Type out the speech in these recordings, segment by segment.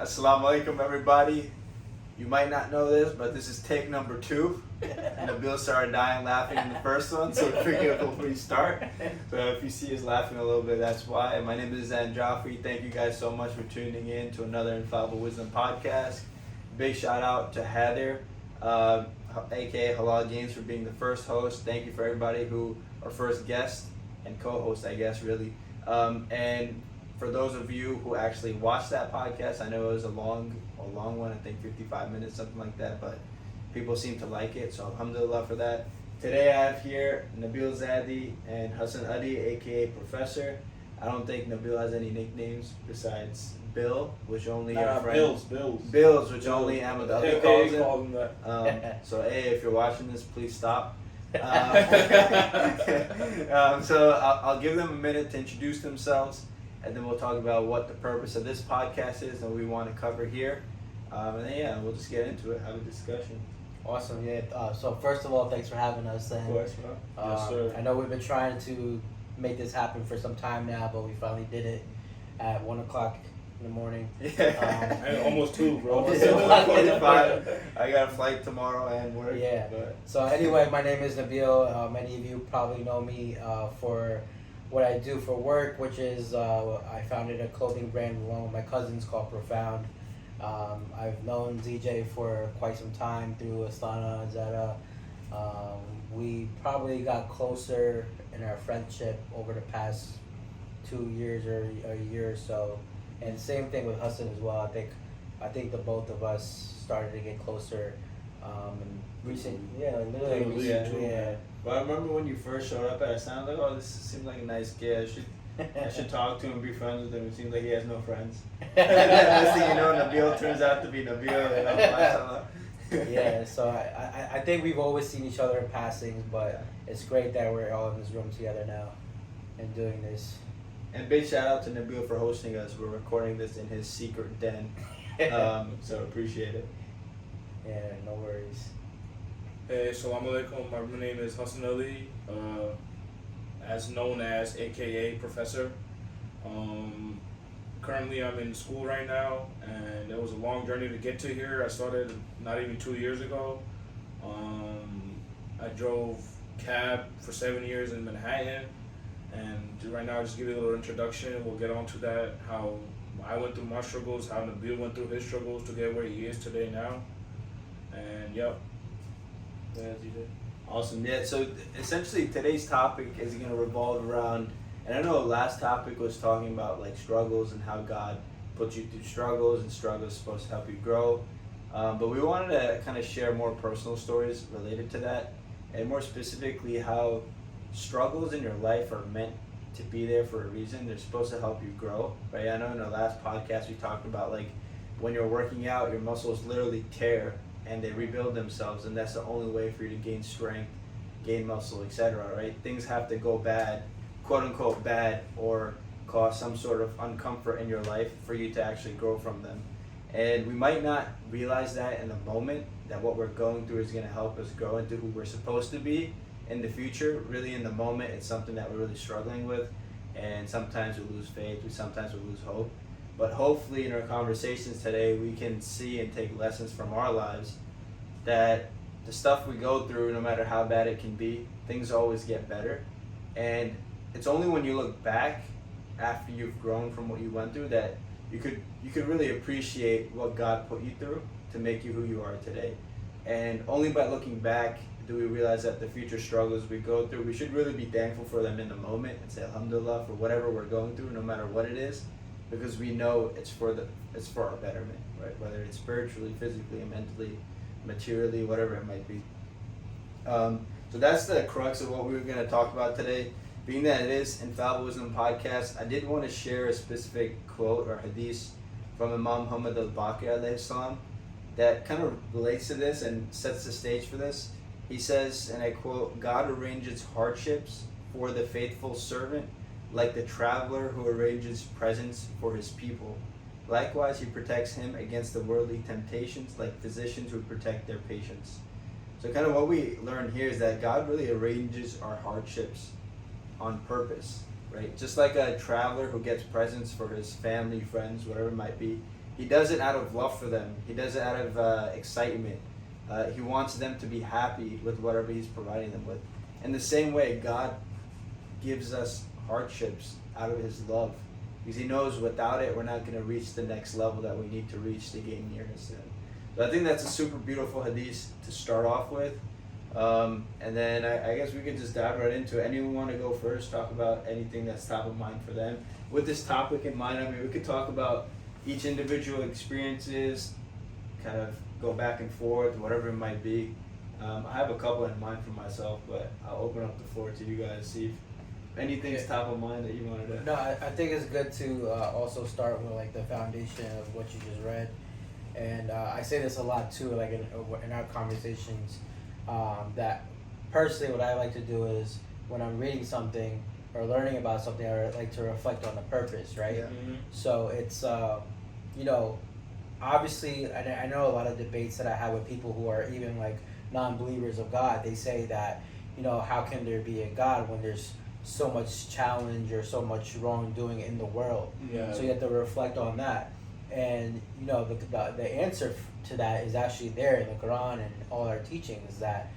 Assalamu alaikum, everybody. You might not know this, but this is take number 2. Nabil started dying laughing in the first one, so we figured before we start. So if you see us laughing a little bit, that's why. My name is Zan Joffrey. Thank you guys so much for tuning in to another Infallible Wisdom podcast. Big shout out to Heather, aka Halal Games, for being the first host. Thank you for everybody who, our first guest and co-host, I guess, really. And for those of you who actually watched that podcast, I know it was a long one, I think 55 minutes, something like that, but people seem to like it, so alhamdulillah for that. Today I have here Nabil Zadi and Hassan Adi, aka Professor. I don't think Nabil has any nicknames besides Bill, which only your friend Bills, which only Ahmed Ali calls him. So if you're watching this, please stop. So I'll give them a minute to introduce themselves, and then we'll talk about what the purpose of this podcast is and what we want to cover here. And then, we'll just get into it, have a discussion. Awesome, yeah. So first of all, thanks for having us. And, of course, bro. Yes, sir. I know we've been trying to make this happen for some time now, but we finally did it at 1 o'clock in the morning. And almost 2, bro. Almost 2:45. I got a flight tomorrow and work. Yeah. But. So anyway, my name is Nabil. Many of you probably know me for what I do for work, which is I founded a clothing brand along with my cousins called Profound. I've known ZJ for quite some time through Astana and Zara. We probably got closer in our friendship over the past 2 years or a year or so. And same thing with Hassan as well. I think the both of us started to get closer in recent, literally. Well, I remember when you first showed up at it, I sounded like, this seems like a nice kid. I should talk to him, be friends with him. It seems like he has no friends. Next thing you know, Nabil turns out to be Nabil. Yeah, so I think we've always seen each other in passing, but it's great that we're all in this room together now and doing this. And big shout out to Nabil for hosting us. We're recording this in his secret den, so appreciate it. Yeah, no worries. Hey, Assalamu alaikum. My name is Hassan Ali, as known as AKA Professor. Currently I'm in school right now, and it was a long journey to get to here. I started not even 2 years ago. I drove cab for 7 years in Manhattan, and right now I'll just give you a little introduction. We'll get on to that, how I went through my struggles, how Nabil went through his struggles to get where he is today now. And yep. Awesome. Yeah, so essentially today's topic is going to revolve around, and I know the last topic was talking about like struggles and how God puts you through struggles, and struggles are supposed to help you grow. But we wanted to kind of share more personal stories related to that, and more specifically how struggles in your life are meant to be there for a reason. They're supposed to help you grow, right? I know in the last podcast we talked about like when you're working out, your muscles literally tear and they rebuild themselves, and that's the only way for you to gain strength, gain muscle, etc., right? Things have to go bad, quote unquote bad, or cause some sort of uncomfort in your life for you to actually grow from them. And we might not realize that in the moment, that what we're going through is going to help us grow into who we're supposed to be in the future. Really in the moment, it's something that we're really struggling with, and sometimes we lose faith, sometimes we lose hope. But hopefully in our conversations today, we can see and take lessons from our lives that the stuff we go through, no matter how bad it can be, things always get better. And it's only when you look back after you've grown from what you went through that you could really appreciate what God put you through to make you who you are today. And only by looking back do we realize that the future struggles we go through, we should really be thankful for them in the moment and say alhamdulillah for whatever we're going through, no matter what it is, because we know it's for our betterment, right? Whether it's spiritually, physically, mentally, materially, whatever it might be. So that's the crux of what we were going to talk about today. Being that it is Infallible Wisdom podcast, I did want to share a specific quote or hadith from Imam Baqir alayhi salam that kind of relates to this and sets the stage for this. He says, and I quote, "God arranges hardships for the faithful servant like the traveler who arranges presents for his people. Likewise, he protects him against the worldly temptations like physicians who protect their patients." So kind of what we learn here is that God really arranges our hardships on purpose, right? Just like a traveler who gets presents for his family, friends, whatever it might be, He does it out of love for them. He does it out of excitement. He wants them to be happy with whatever he's providing them with. In the same way, God gives us hardships out of his love, because he knows without it, we're not going to reach the next level that we need to reach to gain nearness to him. So I think that's a super beautiful hadith to start off with. And then I guess we could just dive right into it. Anyone want to go first, talk about anything that's top of mind for them? With this topic in mind, I mean, we could talk about each individual experiences, kind of go back and forth, whatever it might be. I have a couple in mind for myself, but I'll open up the floor to you guys, see if anything's top of mind that you wanted to... No, I think it's good to also start with like the foundation of what you just read. And I say this a lot too, like in our conversations, that personally what I like to do is when I'm reading something or learning about something, I like to reflect on the purpose, right? Yeah. Mm-hmm. So it's, you know, obviously, I know a lot of debates that I have with people who are even like non-believers of God. They say that, you know, how can there be a God when there's so much challenge or so much wrongdoing in the world? Yeah. So you have to reflect on that. And, you know, the answer to that is actually there in the Quran and all our teachings, that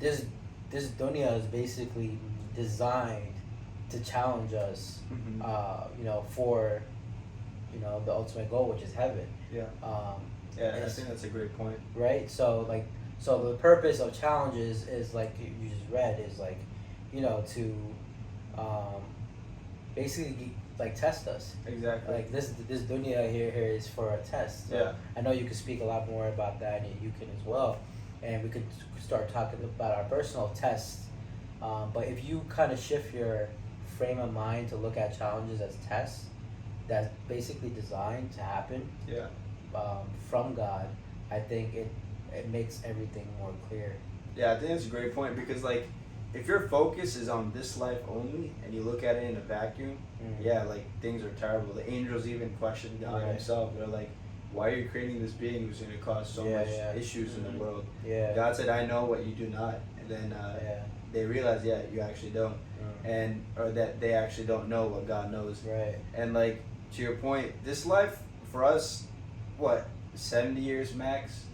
this dunya is basically designed to challenge us, you know, for, you know, the ultimate goal, which is heaven. Yeah. Yeah, I think that's a great point. Right? So, like, so the purpose of challenges is, like you just read, is like, you know, to basically like test us. Exactly. Like this dunya here is for a test. So Yeah. I know you can speak a lot more about that, and you can as well. And we could start talking about our personal tests. But if you kind of shift your frame of mind to look at challenges as tests, that's basically designed to happen Yeah. from God, I think it makes everything more clear. Yeah, I think that's a great point, because like if your focus is on this life only and you look at it in a vacuum, yeah, like things are terrible. The angels even questioned God himself. They're like, why are you creating this being who's going to cause so much issues in the world? Yeah. God said, I know what you do not. And then they realize, yeah, you actually don't. And or that they actually don't know what God knows. Right. And like to your point, this life for us, what, 70 years max?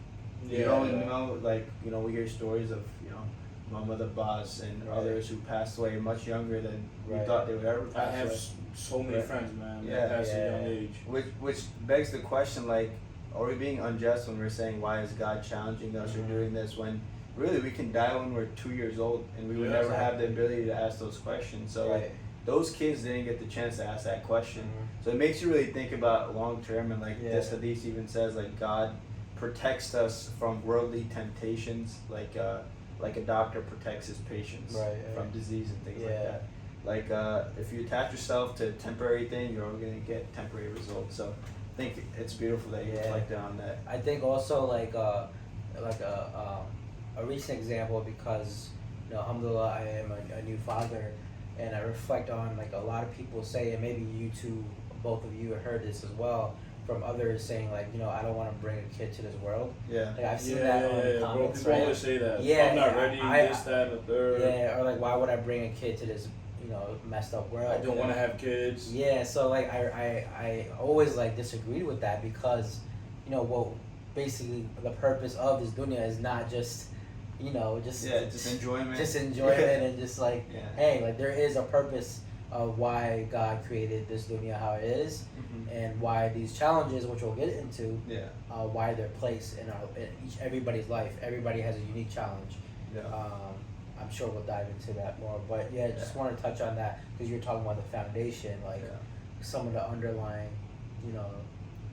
Yeah. You don't know, like, you know, we hear stories of, you know, my mother boss and others who passed away much younger than we thought they would ever I pass have away. so many friends, man, Yeah. that pass at a young age. Which begs the question, like, are we being unjust when we're saying, why is God challenging us or doing this, when really we can die when we're 2 years old and we would never have the ability to ask those questions. So like, those kids didn't get the chance to ask that question. So it makes you really think about long term, and like this hadith even says, like, God protects us from worldly temptations, like a doctor protects his patients from disease and things like that. Like if you attach yourself to a temporary thing, you're only going to get temporary results. So I think it's beautiful that you reflected on that. I think also like a recent example, because, you know, alhamdulillah, I am a new father, and I reflect on like a lot of people say, and maybe you two, both of you have heard this as well from others, saying like, you know, I don't want to bring a kid to this world. Yeah. Like I've seen that on the comments, people always say that. Yeah, I'm not ready, this, that, and the third. Yeah, or like, why would I bring a kid to this, you know, messed up world? I don't want to have kids. Yeah, so like I always like disagreed with that, because, you know, well, basically the purpose of this dunya is not just, you know, just enjoyment. Just enjoyment and just like, hey, like there is a purpose of why God created this dunya how it is, and why these challenges, which we'll get into, why they're placed in everybody's life. Everybody has a unique challenge. Yeah. I'm sure we'll dive into that more, but just want to touch on that, because you're talking about the foundation, like some of the underlying, you know.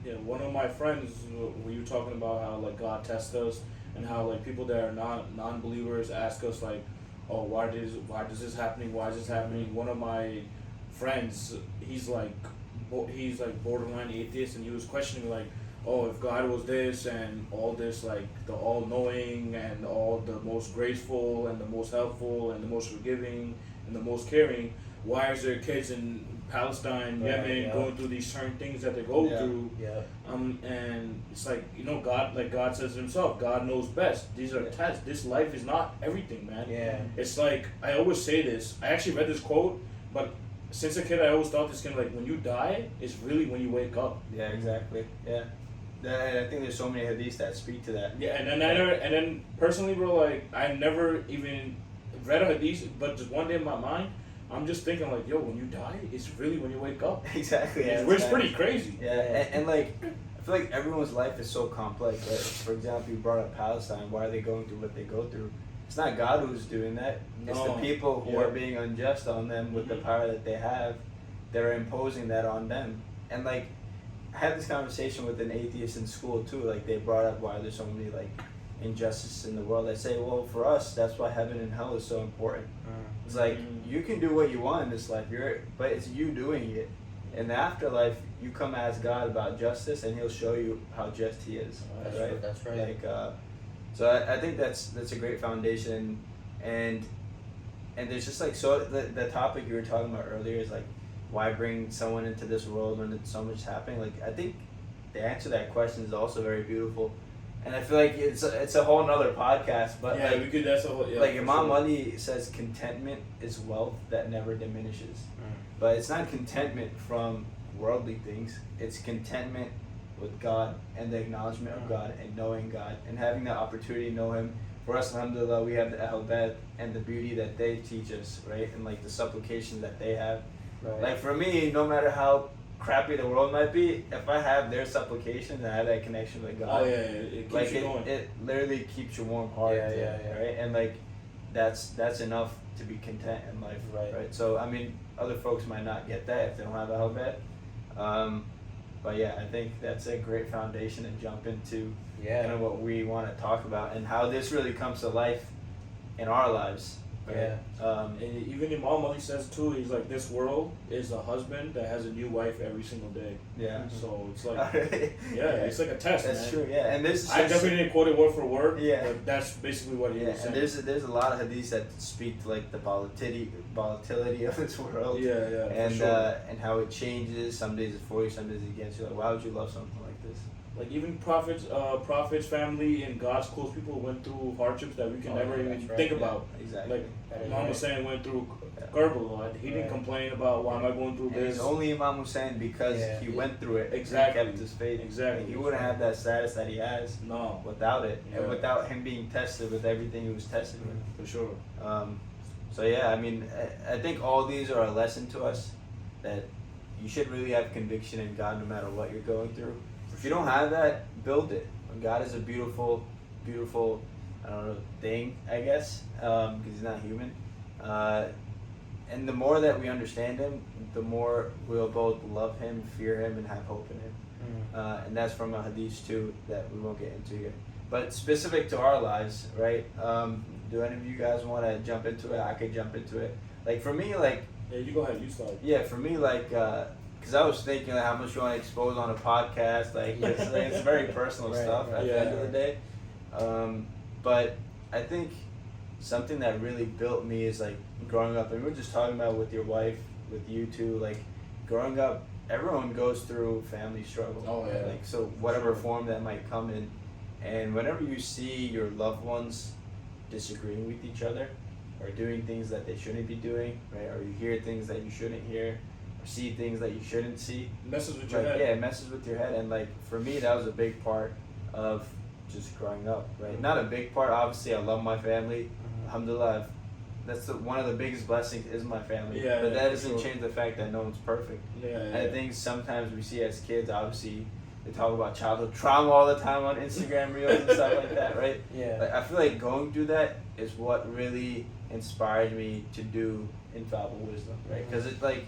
Yeah, one of my friends, when you were talking about how like God tests us, and how like people that are non-believers ask us like, oh, why does this happening? Why is this happening? One of my friends, he's like borderline atheist, and he was questioning like, oh, if God was this and all this, like the all-knowing and all the most graceful and the most helpful and the most forgiving and the most caring, why is there kids in Palestine, Yemen, going through these certain things that they go through? And it's like, you know, God says himself, God knows best. These are tests. This life is not everything, man. Yeah. It's like, I always say this. I actually read this quote, but since a kid, I always thought this kind of like when you die, it's really when you wake up. Yeah, exactly. Yeah. And I think there's so many hadiths that speak to that. Yeah, and then personally, bro, like I never even read a hadith, but just one day in my mind, I'm just thinking like, yo, when you die, it's really when you wake up. Exactly. Yeah, Which is pretty crazy. Yeah, and like, I feel like everyone's life is so complex. Right? For example, you brought up Palestine. Why are they going through what they go through? It's not God who's doing that. It's the No. people who are being unjust on them with the power that they have. They're imposing that on them. And like, I had this conversation with an atheist in school too. Like, they brought up why there's so many like injustices in the world. I say, well, for us, that's why heaven and hell is so important. It's like you can do what you want in this life, but it's you doing it. In the afterlife, you come ask God about justice, and He'll show you how just He is. Right? That's right. Like, so I think that's a great foundation, and there's just like, so the topic you were talking about earlier is like, why bring someone into this world when it's so much happening? Like, I think the answer to that question is also very beautiful, and I feel like it's a whole nother podcast. But yeah, like, we could. That's a whole. Yeah, like Imam sure. Ali says, contentment is wealth that never diminishes. But it's not contentment from worldly things. It's contentment with God and the acknowledgement of God and knowing God and having the opportunity to know Him. For us, alhamdulillah, we have the Ahl-Bayt and the beauty that they teach us, right? And like the supplications that they have. Right. Like for me, no matter how crappy the world might be, if I have their supplications and I have that connection with God, Oh yeah, it keeps like you going. it literally keeps your warm heart, Yeah. right? And like that's enough to be content in life, right? So I mean, other folks might not get that if they don't have a Ahl-Bayt. But yeah, I think that's a great foundation to jump into kind of what we want to talk about and how this really comes to life in our lives. Right? And even Imam Ali says too, he's like, this world is a husband that has a new wife every single day. Yeah. So it's like, it's like a test. That's man. true. Yeah, and this is I definitely didn't quote it word for word. Yeah. But that's basically what he was saying. And there's a lot of hadiths that speak to like the volatility of this world. Yeah, And for sure. And how it changes. Some days it's for you, some days it's against you. Like, why would you love something like this? Like even prophets, family, and God's close people went through hardships that we can never even think about. Exactly. Like Imam Hussein went through Karbala. He didn't complain about why am I going through And this. he's only Imam Hussein because he went through it. Exactly. He kept his faith. Exactly. He wouldn't have that status that he has without it, and without him being tested with everything he was tested with. For sure. So yeah, I mean, I think all these are a lesson to us that you should really have conviction in God no matter what you're going through. If you don't have that, build it. God is a beautiful, beautiful, I don't know, thing, I guess, because He's not human. And the more that we understand Him, the more we'll both love Him, fear Him, and have hope in Him. And that's from a hadith too that we won't get into here. But specific to our lives, right? Do any of you guys want to jump into it? I could jump into it. Like for me, like... Yeah, you go ahead. You start. Yeah, for me, like... because I was thinking like, how much you want to expose on a podcast. Like, it's very personal stuff at the end of the day. But I think something that really built me is like growing up. And we were just talking about with your wife, with you too. Like growing up, everyone goes through family struggle. Oh yeah. Like so, whatever form that might come in, and whenever you see your loved ones disagreeing with each other, or doing things that they shouldn't be doing, right? Or you hear things that you shouldn't hear. See things that you shouldn't see. Messes with your head. Yeah, it messes with your head. And like for me, that was a big part of just growing up, right? Not a big part, obviously. I love my family. Alhamdulillah. That's one of the biggest blessings is my family. Yeah, but that doesn't change the fact that no one's perfect. Yeah. I think sometimes we see as kids, obviously, they talk about childhood trauma all the time on Instagram reels and stuff like that, right? Yeah. Like, I feel like going through that is what really inspired me to do Infallible Wisdom, right? Because it's like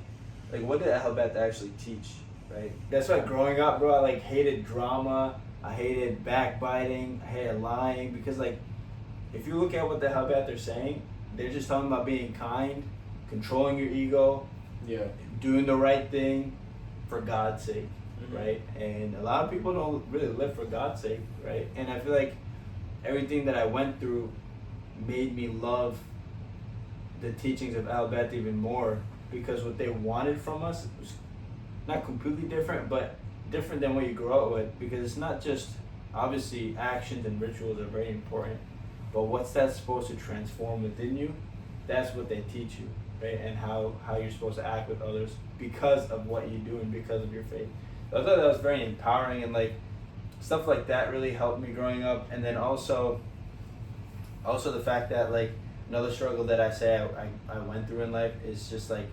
what did Ahl-Bayt actually teach, right? That's why growing up, bro, I like hated drama, I hated backbiting, I hated lying, because like if you look at what the Ahl-Bayt are saying, they're just talking about being kind, controlling your ego, doing the right thing for God's sake, right? And a lot of people don't really live for God's sake, right? And I feel like everything that I went through made me love the teachings of Ahl-Bayt even more, because what they wanted from us was not completely different, but different than what you grew up with, because it's not just, obviously actions and rituals are very important, but what's that supposed to transform within you? That's what they teach you, right? And how you're supposed to act with others because of what you do and because of your faith. So I thought that was very empowering, and like stuff like that really helped me growing up. And then also the fact that like another struggle that I say I went through in life is just like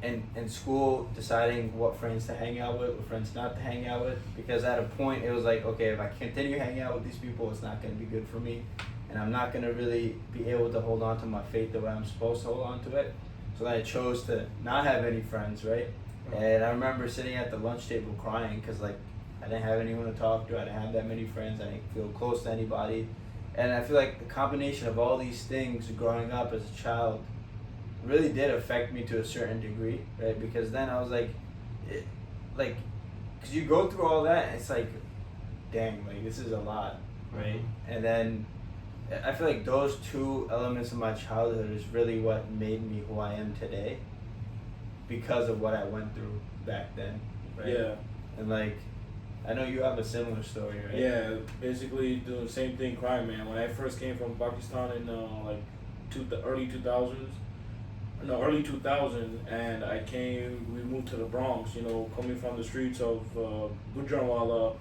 in school deciding what friends to hang out with, what friends not to hang out with, because at a point it was like, okay, if I continue hanging out with these people, it's not going to be good for me, and I'm not going to really be able to hold on to my faith the way I'm supposed to hold on to it. So then I chose to not have any friends, right? And I remember sitting at the lunch table crying because like I didn't have anyone to talk to, I didn't have that many friends, I didn't feel close to anybody. And I feel like the combination of all these things growing up as a child really did affect me to a certain degree, right? Because then I was like, because you go through all that, and it's like, dang, like this is a lot, right? And then I feel like those two elements of my childhood is really what made me who I am today, because of what I went through back then, right? Yeah. And like, I know you have a similar story, right? Yeah, basically doing the same thing, crying, man. When I first came from Pakistan in early 2000, and we moved to the Bronx, you know, coming from the streets of Gujranwala,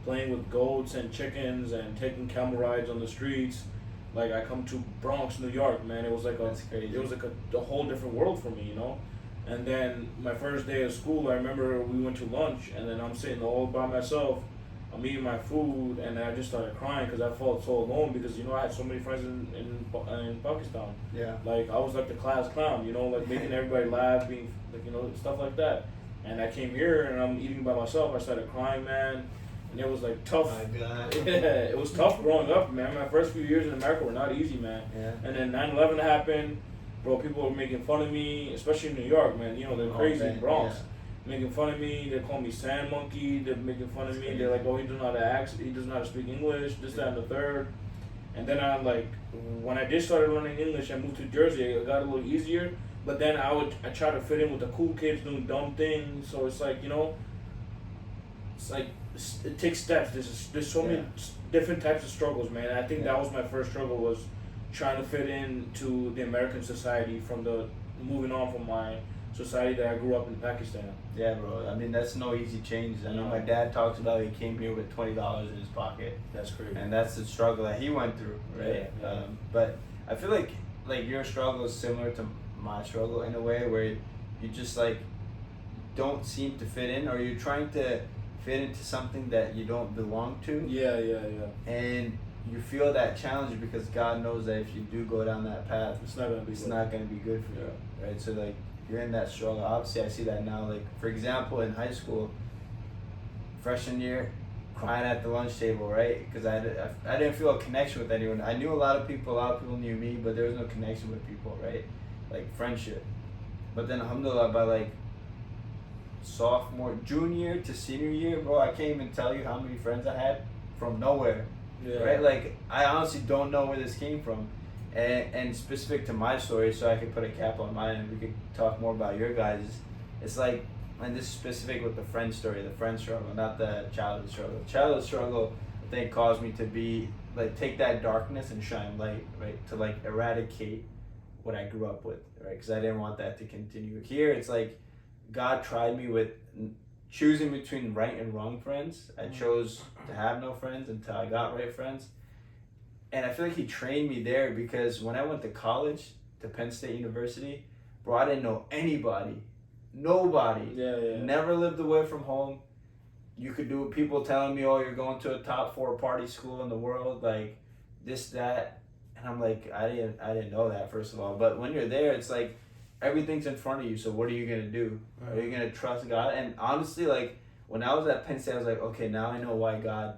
playing with goats and chickens and taking camel rides on the streets. Like, I come to Bronx, New York, man. It was like a whole different world for me, you know. And then my first day of school, I remember we went to lunch, and then I'm sitting all by myself. I'm eating my food, and I just started crying because I felt so alone. Because, you know, I had so many friends in Pakistan. Yeah. Like, I was like the class clown, you know, like making everybody laugh, being like, you know, stuff like that. And I came here, and I'm eating by myself. I started crying, man, and it was like tough. Oh my God. Yeah, it was tough growing up, man. My first few years in America were not easy, man. Yeah. And then 9/11 happened. Bro, people were making fun of me, especially in New York, man. You know, they're crazy in Bronx. Yeah. Making fun of me. They call me sand monkey. They're making fun of me. They're like, oh, he does not know how to speak English, this, that, and the third. And then I when I did start learning English, I moved to Jersey. It got a little easier. But then I try to fit in with the cool kids doing dumb things. So it's like, you know, it's like it takes steps. There's so many different types of struggles, man. I think that was my first struggle, was trying to fit into the American society moving on from my society that I grew up in Pakistan. Yeah, bro. I mean, that's no easy change. I know my dad talks about he came here with $20 in his pocket. That's crazy. And that's the struggle that he went through, right? Yeah. But I feel like your struggle is similar to my struggle in a way where you just like don't seem to fit in, or you're trying to fit into something that you don't belong to. Yeah. And you feel that challenge because God knows that if you do go down that path, it's not gonna be good for you, right? So like you're in that struggle. Obviously, I see that now. Like for example, in high school, freshman year, crying at the lunch table, right? Because I didn't feel a connection with anyone. I knew a lot of people knew me, but there was no connection with people, right? Like friendship. But then alhamdulillah, by like junior to senior year, bro, I can't even tell you how many friends I had from nowhere. Yeah. Right? Like, I honestly don't know where this came from. And specific to my story, so I could put a cap on mine and we could talk more about your guys'. It's like, and this is specific with the friend story, the friend struggle, not the childhood struggle. The childhood struggle, I think, caused me to be, like, take that darkness and shine light, right? To, like, eradicate what I grew up with, right? Because I didn't want that to continue. Here, it's like, God tried me with choosing between right and wrong friends. I chose to have no friends until I got right friends. And I feel like he trained me there because when I went to college, to Penn State University, bro, I didn't know anybody. Nobody. Yeah. Never lived away from home. You could do people telling me, oh, you're going to a top 4 party school in the world, like this, that. And I'm like, I didn't know that, first of all. But when you're there, it's like, everything's in front of you, so what are you going to do? Are you going to trust God? And honestly, like, when I was at Penn State, I was like, okay, now I know why God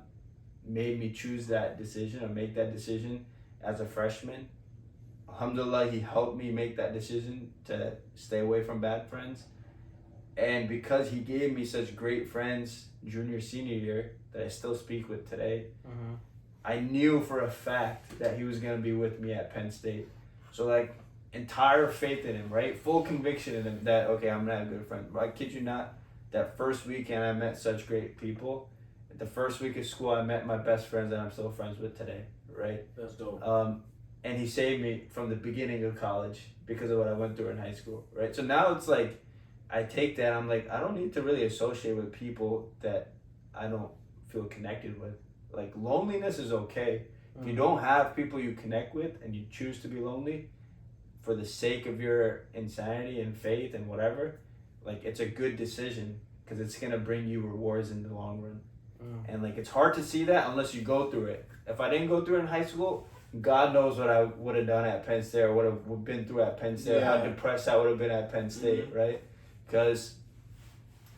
made me choose that decision or make that decision as a freshman. Alhamdulillah, he helped me make that decision to stay away from bad friends. And because he gave me such great friends junior, senior year that I still speak with today, I knew for a fact that he was going to be with me at Penn State. So, like, entire faith in him, right? Full conviction in him that, okay, I'm gonna have a good friend. But I kid you not, that first weekend I met such great people. The first week of school I met my best friends that I'm still friends with today, right? That's dope. and he saved me from the beginning of college because of what I went through in high school, right? So now it's like, I take that, I'm like, I don't need to really associate with people that I don't feel connected with. Like, loneliness is okay. If you don't have people you connect with and you choose to be lonely for the sake of your insanity and faith and whatever, like, it's a good decision because it's going to bring you rewards in the long run. And like, it's hard to see that unless you go through it. If I didn't go through it in high school, God knows what I would have done at Penn State or would have been through at Penn State, how depressed I would have been at Penn State, right? Because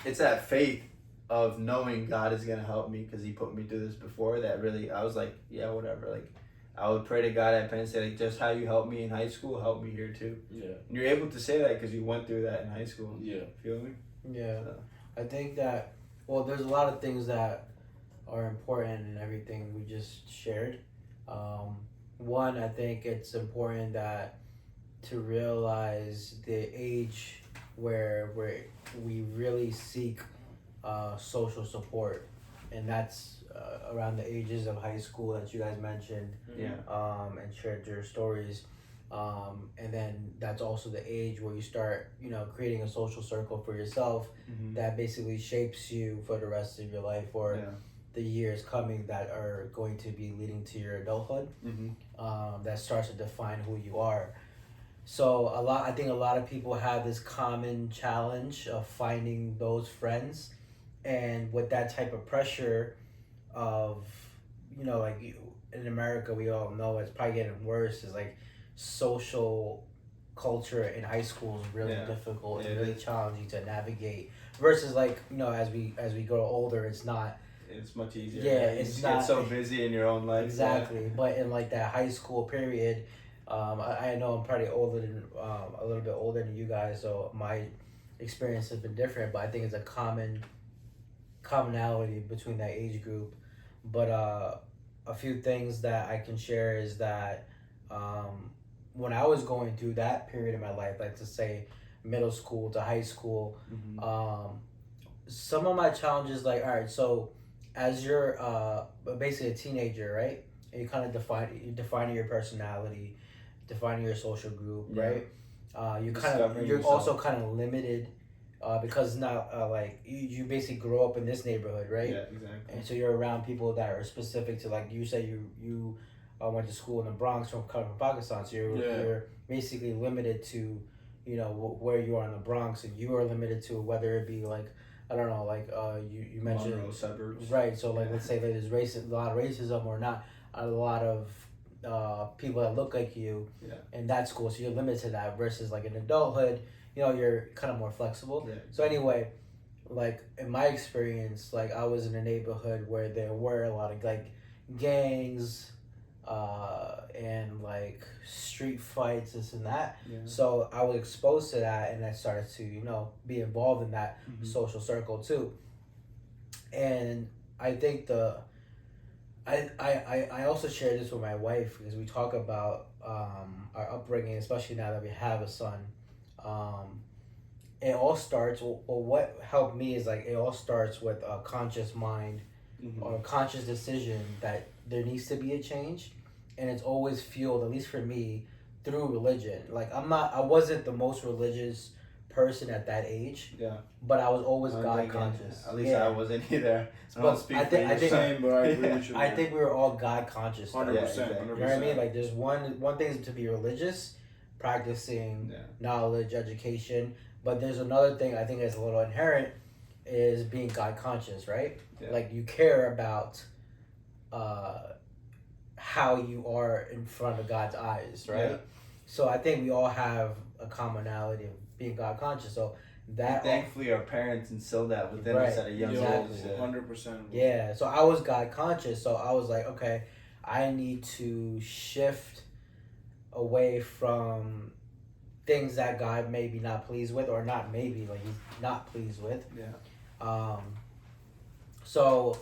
it's that faith of knowing God is going to help me because he put me through this before that really, I was like, yeah, whatever. Like, I would pray to God at Penn State, like, just how you helped me in high school, help me here too. Yeah. And you're able to say that because you went through that in high school. Yeah. Feel me? Yeah. So. I think that, well, there's a lot of things that are important in everything we just shared. One, I think it's important that to realize the age where we really seek social support, and that's around the ages of high school that you guys mentioned, and shared your stories. And then that's also the age where you start, creating a social circle for yourself that basically shapes you for the rest of your life or the years coming that are going to be leading to your adulthood. That starts to define who you are. So I think a lot of people have this common challenge of finding those friends, and with that type of pressure of, like in America, we all know it's probably getting worse, is like social culture in high school is really difficult and really challenging to navigate versus like, as we grow older, it's not. It's much easier. Yeah, you it's just not get so busy in your own life. Exactly, but in like that high school period, I know I'm probably older than a little bit older than you guys, so my experience has been different. But I think it's a commonality between that age group. But a few things that I can share is that when I was going through that period in my life, like to say middle school to high school, some of my challenges, like, all right, so as you're basically a teenager, right? And you kind of defining your personality, defining your social group, right? You're also kind of limited because now like you basically grow up in this neighborhood, right? Yeah, exactly. And so you're around people that are specific to, like you say you went to school in the Bronx from Pakistan, so you're basically limited to where you are in the Bronx, and you are limited to whether it be like, I don't know, like you mentioned Monroe suburbs, right? So like let's say that there's a lot of racism or not a lot of people that look like you in that school, so you're limited to that. Versus like in adulthood, you're kind of more flexible. Yeah. So anyway, like in my experience, like I was in a neighborhood where there were a lot of like gangs, and like street fights, this and that. So I was exposed to that, and I started to be involved in that social circle too. And I think I also share this with my wife because we talk about our upbringing, especially now that we have a son. It all starts, what helped me is like it all starts with a conscious mind or a conscious decision that there needs to be a change, and it's always fueled, at least for me, through religion. Like I wasn't the most religious person at that age, but I was always God conscious. At least I wasn't either. I think same, but I agree with you. I think we were all God conscious. 100%. Exactly. You know what I mean? Like there's one thing is to be religious, practicing knowledge, education, but there's another thing I think is a little inherent is being God conscious, right? Like you care about how you are in front of God's eyes, right? So I think we all have a commonality of being God conscious. So that thankfully our parents instilled that within us at a young age. 100%. Yeah. So I was God conscious. So I was like, okay, I need to shift away from things that God may be not pleased with, or not maybe, like he's not pleased with. So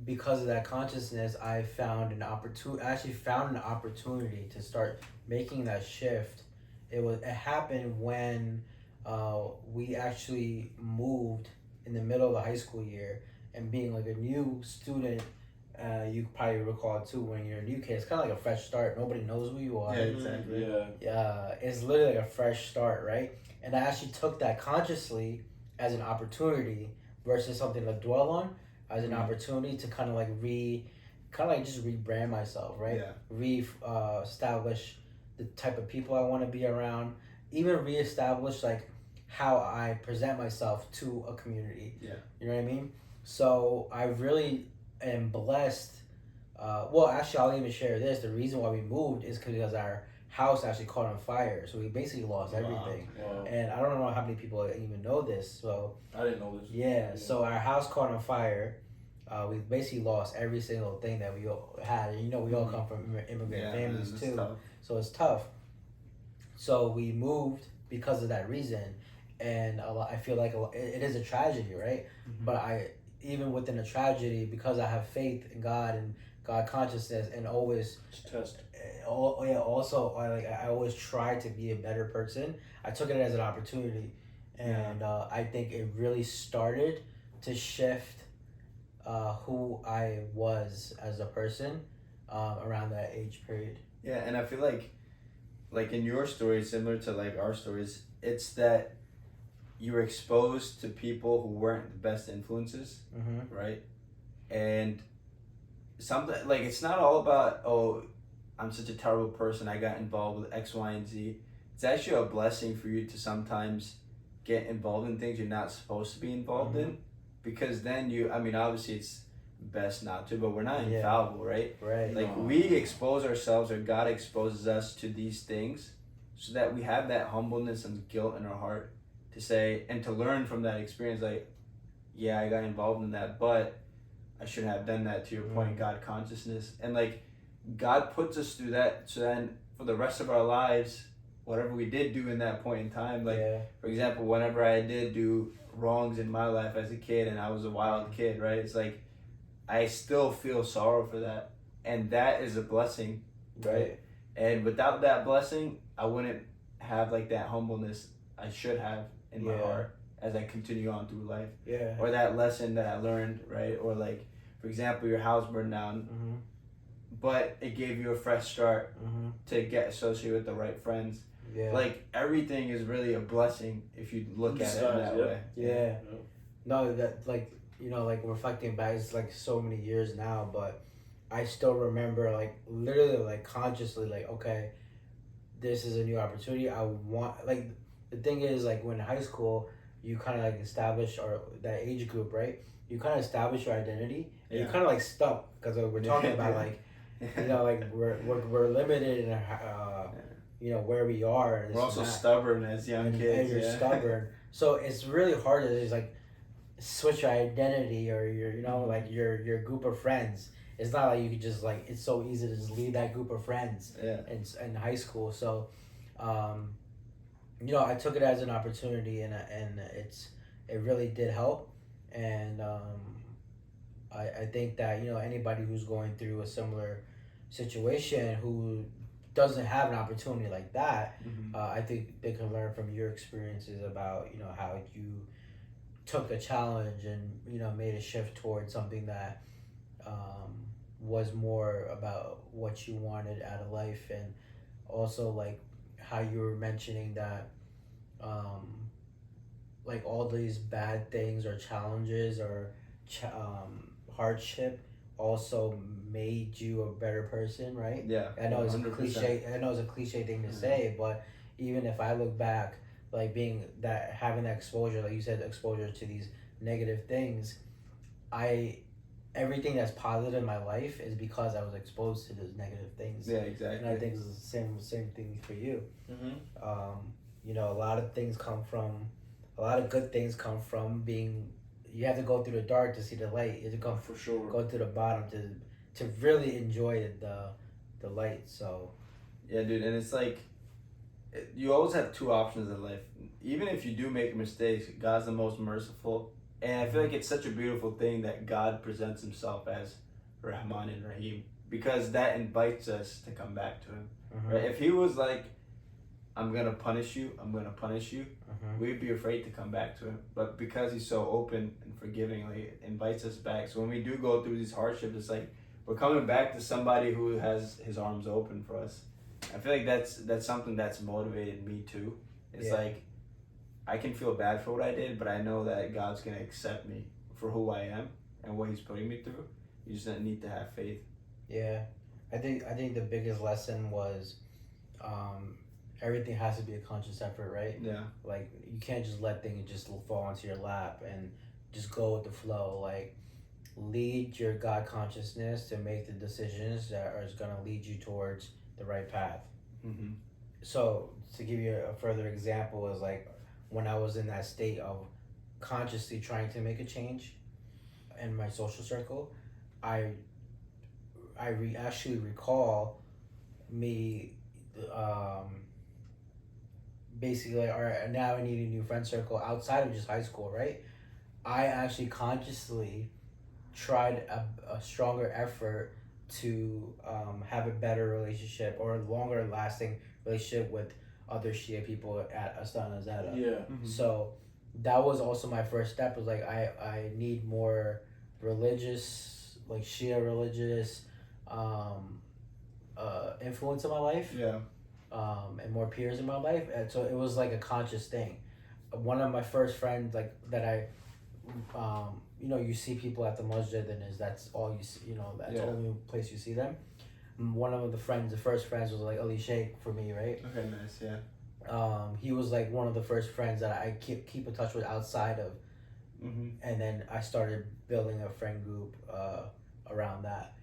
because of that consciousness, I found an opportunity to start making that shift. It happened when we actually moved in the middle of the high school year, and being like a new student, you probably recall too when you're a new kid. It's kind of like a fresh start. Nobody knows who you are. Yeah, exactly. Yeah. It's literally like a fresh start, right? And I actually took that consciously as an opportunity versus something to dwell on, as an opportunity to kind of like just rebrand myself, right? Yeah. Establish the type of people I want to be around, even reestablish like how I present myself to a community. Yeah. You know what I mean? So I really am blessed. Well, actually, I'll even share this. The reason why we moved is because our house actually caught on fire. So we basically lost everything. Wow. And I don't know how many people even know this. So I didn't know this. yeah. So our house caught on fire. We basically lost every single thing that we all had. And, we all come from immigrant families too. Tough. So it's tough. So we moved because of that reason. And I feel like it is a tragedy, right? Mm-hmm. But even within a tragedy, because I have faith in God and God consciousness, and always test. Also, I always try to be a better person. I took it as an opportunity, and I think it really started to shift who I was as a person around that age period. Yeah, and I feel like in your story, similar to like our stories, it's that you were exposed to people who weren't the best influences, right? And something like it's not all about, oh, I'm such a terrible person, I got involved with X, Y, and Z. It's actually a blessing for you to sometimes get involved in things you're not supposed to be involved in, because then obviously it's best not to, but we're not infallible, right? Right. Like we expose ourselves, or God exposes us to these things so that we have that humbleness and guilt in our heart to say and to learn from that experience, like, yeah, I got involved in that, but I shouldn't have done that, to your point, God consciousness. And like God puts us through that so then for the rest of our lives, whatever we did do in that point in time, like for example, whenever I did do wrongs in my life as a kid and I was a wild kid, right? It's like I still feel sorrow for that. And that is a blessing, right? And without that blessing, I wouldn't have like that humbleness I should have in my heart as I continue on through life. Yeah. Or that lesson that I learned, right? Or like, for example, your house burned down, but it gave you a fresh start to get associated with the right friends. Yeah. Like everything is really a blessing if you look at it in that way. Yeah. No, that like reflecting back, it's like so many years now, but I still remember like literally like consciously like, okay, this is a new opportunity. I want, like, the thing is, like, when in high school, you kind of like establish, or that age group, right? You kind of establish your identity, and you're kind of like stuck because we're talking about like, like we're limited in where we are. And we're also stubborn as young kids. And you're stubborn, so it's really hard to just like switch your identity or your like your group of friends. It's not like you could just like, it's so easy to just leave that group of friends in high school. So, I took it as an opportunity, and it really did help. And I think that anybody who's going through a similar situation who doesn't have an opportunity like that, I think they can learn from your experiences about how you took a challenge and made a shift towards something that was more about what you wanted out of life. And also like how you were mentioning that like all these bad things or challenges or hardship also made you a better person, right? Yeah. I know it's 100%. a cliche. I know it's a cliche thing to say, but even if I look back, like having that exposure, like you said, exposure to these negative things, everything that's positive in my life is because I was exposed to those negative things. Yeah, exactly. And I think it's the same thing for you. A lot of good things come from being. You have to go through the dark to see the light. You have to go to the bottom to really enjoy the light. So, yeah, dude, and it's like you always have two options in life. Even if you do make mistakes, God's the most merciful. And I feel like it's such a beautiful thing that God presents himself as Rahman and Rahim, because that invites us to come back to him. Right? If he was like, I'm going to punish you, we'd be afraid to come back to him. But because he's so open and forgiving, like, it invites us back. So when we do go through these hardships, it's like we're coming back to somebody who has his arms open for us. I feel like that's something that's motivated me too. It's like I can feel bad for what I did, but I know that God's gonna accept me for who I am and what He's putting me through. You just need to have faith. Yeah, I think the biggest lesson was, everything has to be a conscious effort, right? Yeah. Like you can't just let things just fall onto your lap and just go with the flow. Like lead your God consciousness to make the decisions that are gonna lead you towards the right path. Mm-hmm. So to give you a further example is like when I was in that state of consciously trying to make a change in my social circle, I actually recall me basically like, all right, now I need a new friend circle outside of just high school, right? I actually consciously tried a stronger effort to have a better relationship or a longer lasting relationship with other Shia people at Astana Zeta. Yeah. Mm-hmm. So that was also my first step, was like I need more religious, like Shia religious influence in my life. Yeah. And more peers in my life. And so it was like a conscious thing. One of my first friends, like that I you see people at the masjid and that's all you see, that's the only place you see them. One of the first friends was like Ali Sheikh for me, right? Okay, nice, yeah. He was like one of the first friends that I keep in touch with outside of, and then I started building a friend group around that.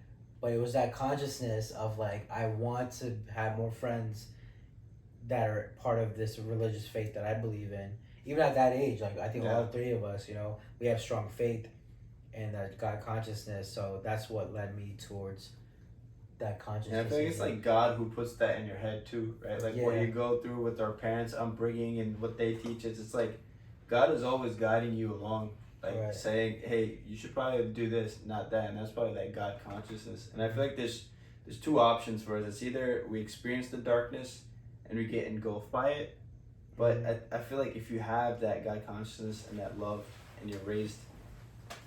But it was that consciousness of like, I want to have more friends that are part of this religious faith that I believe in. Even at that age, like I think all three of us, we have strong faith and that God consciousness. So that's what led me towards that consciousness. And I think it's like God who puts that in your head too, right? Like what you go through with our parents' upbringing and what they teach us. It's like God is always guiding you along, like saying, "Hey, you should probably do this, not that." And that's probably that God consciousness. And I feel like there's two options for us. It's either we experience the darkness and we get engulfed by it, but I feel like if you have that God consciousness and that love, and you're raised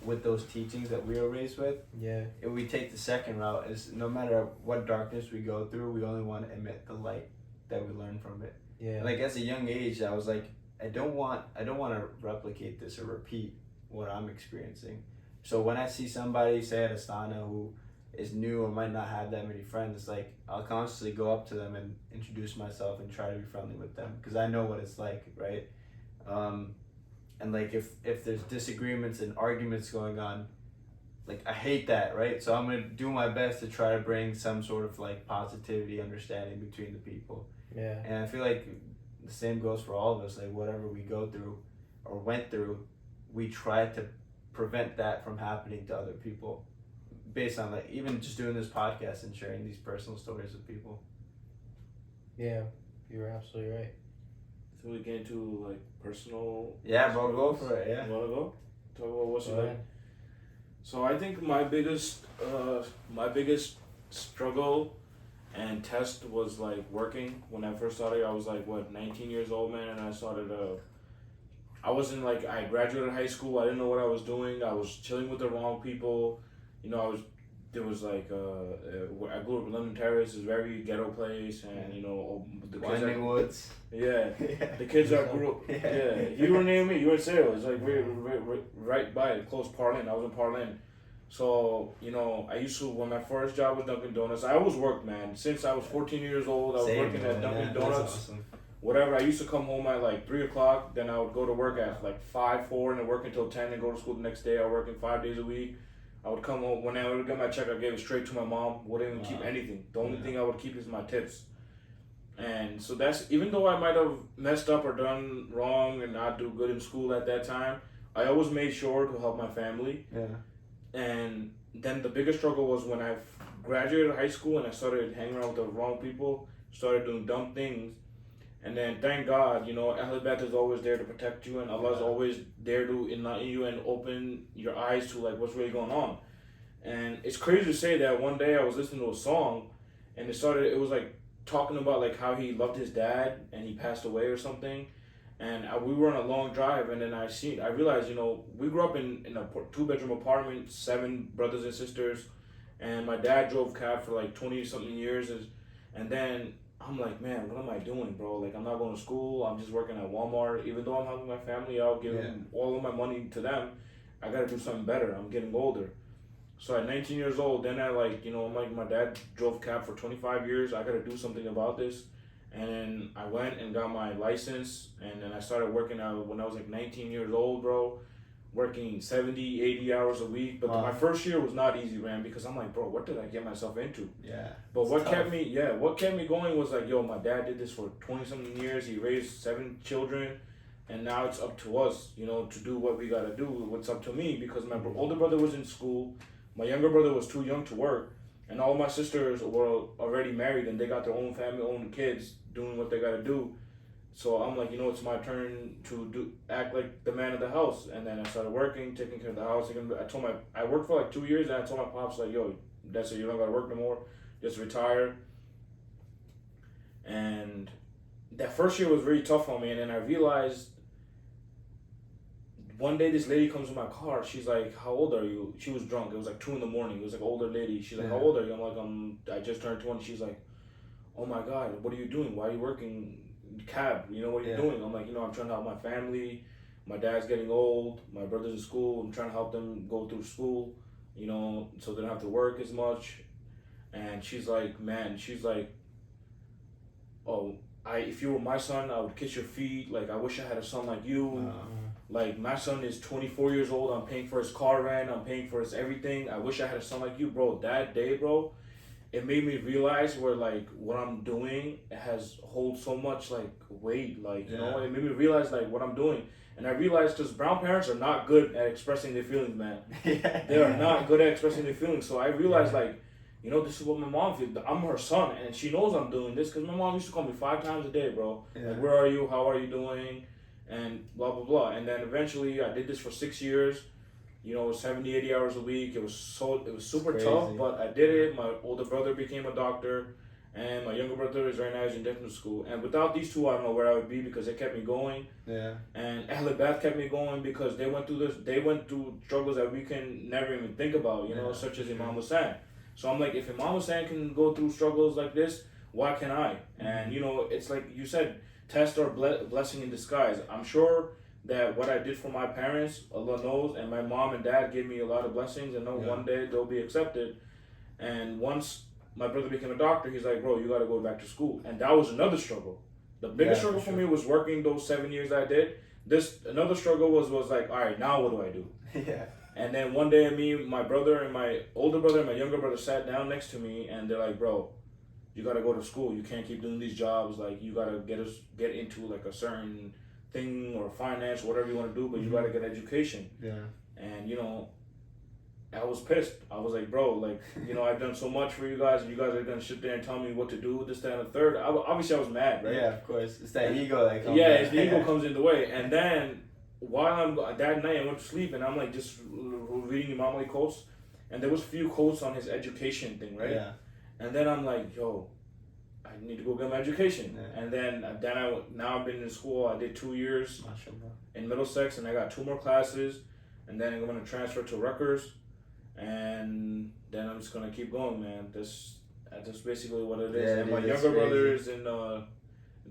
with those teachings that we were raised with, if we take the second route, is no matter what darkness we go through, we only want to emit the light that we learn from it. And like as a young age, I was like, I don't want to replicate this or repeat what I'm experiencing. So when I see somebody, say at Astana, who is new or might not have that many friends, it's like I'll constantly go up to them and introduce myself and try to be friendly with them because I know what it's like, right? And like if there's disagreements and arguments going on, like I hate that, right? So I'm gonna do my best to try to bring some sort of like positivity, understanding between the people. And I feel like the same goes for all of us. Like whatever we go through or went through, we try to prevent that from happening to other people, based on like even just doing this podcast and sharing these personal stories with people. Yeah, you're absolutely right. So we get into like personal. Yeah, bro, go for it. Yeah. You wanna go? Talk about what's it like. So I think my biggest struggle and test was like working. When I first started, I was like 19 years old, man, and I started. I wasn't like I graduated high school. I didn't know what I was doing. I was chilling with the wrong people. There was like I grew up in London Terrace, it's a very ghetto place, and the kids Winding Woods. Yeah, the kids I grew up. Yeah, you were near me. You were in Sale. It's like right by it, close Parlin. I was in Parlin, so I used to, when my first job was Dunkin' Donuts. I always worked, man. Since I was 14 years old, I was working at Dunkin' Donuts. Awesome. Whatever. I used to come home at like 3:00. Then I would go to work at like 4, and then work until 10, and go to school the next day. I was working 5 days a week. I would come home, when I would get my check, I gave it straight to my mom. Wouldn't even keep anything. The only thing I would keep is my tips. And so that's, even though I might have messed up or done wrong and not do good in school at that time, I always made sure to help my family. And then the biggest struggle was when I graduated high school and I started hanging around with the wrong people, started doing dumb things. And then thank God, Ahl Bayt is always there to protect you, and Allah is always there to enlighten you and open your eyes to like what's really going on. And it's crazy to say that one day I was listening to a song, and it was like talking about like how he loved his dad and he passed away or something. And we were on a long drive, and then I realized, we grew up in a 2-bedroom apartment, 7 brothers and sisters, And my dad drove cab for like 20 something years, and then I'm like, man, what am I doing, bro? Like, I'm not going to school. I'm just working at Walmart. Even though I'm helping my family out, giving all of my money to them, I got to do something better. I'm getting older. So at 19 years old, then I like, I'm like, my dad drove cab for 25 years. I got to do something about this. And then I went and got my license. And then I started working out when I was like 19 years old, bro. Working 70, 80 hours a week. But my first year was not easy, man, because I'm like, bro, what did I get myself into? Yeah. But what kept me going was like, yo, my dad did this for 20 something years. He raised 7 children, and now it's up to us, to do what we gotta do. What's up to me, because my older brother was in school, my younger brother was too young to work, and all my sisters were already married and they got their own family, own kids, doing what they gotta do. So I'm like, it's my turn to act like the man of the house. And then I started working, taking care of the house. I worked for like 2 years, and I told my pops, like, yo, that's it, you don't gotta work no more, just retire. And that first year was very tough on me. And then I realized one day this lady comes in my car. She's like, how old are you? She was drunk. It was like 2 a.m. It was like an older lady. She's like, how old are you? I'm like, I just turned 20. She's like, oh my God, what are you doing? Why are you working cab? What are you doing? I'm like, I'm trying to help my family. My dad's getting old. My brother's in school. I'm trying to help them go through school, so they don't have to work as much. And she's like, oh, if you were my son, I would kiss your feet. Like, I wish I had a son like you. Like, my son is 24 years old. I'm paying for his car rent. I'm paying for his everything. I wish I had a son like you, bro. That day, bro, it made me realize where, like, what I'm doing holds so much, like, weight. Like, it made me realize, like, what I'm doing. And I realized, because brown parents are not good at expressing their feelings, man. They are not good at expressing their feelings. So I realized, like, this is what my mom feels. I'm her son, and she knows I'm doing this, because my mom used to call me 5 times a day, bro. Like, where are you? How are you doing? And blah, blah, blah. And then eventually I did this for 6 years. 70, 80 hours a week. It was super tough, but I did it. My older brother became a doctor, and my younger brother is right now in dental school. And without these two, I don't know where I would be, because they kept me going. Yeah. And Ahl Beth kept me going, because they went through struggles that we can never even think about, such as Imam Hassan. So I'm like, if Imam Hassan can go through struggles like this, why can't I? And it's like you said, test or blessing in disguise. I'm sure that what I did for my parents, Allah knows, and my mom and dad gave me a lot of blessings, and one day they'll be accepted. And once my brother became a doctor, he's like, bro, you got to go back to school. And that was another struggle. The biggest struggle for me was working those 7 years I did. Another struggle was like, all right, now what do I do? And then one day, my brother and my older brother and my younger brother sat down next to me, and they're like, bro, you got to go to school. You can't keep doing these jobs. Like, you got to get into like a certain thing or finance, whatever you want to do, but you got to get education. Yeah. And, I was pissed. I was like, bro, like, I've done so much for you guys, and you guys are going to sit there and tell me what to do, this, that, and the third. Obviously, I was mad, right? Yeah, of course. It's that ego that comes it's the ego comes in the way. And then, that night, I went to sleep, and I'm like just reading Imam Baqir quotes, and there was a few quotes on his education thing, right? Yeah. And then I'm like, yo, I need to go get my education. Yeah. And then now I've been in school. I did 2 years in Middlesex, and I got 2 more classes, and then I'm going to transfer to Rutgers, and then I'm just going to keep going, man. That's basically what it is. Yeah, and my younger brother is in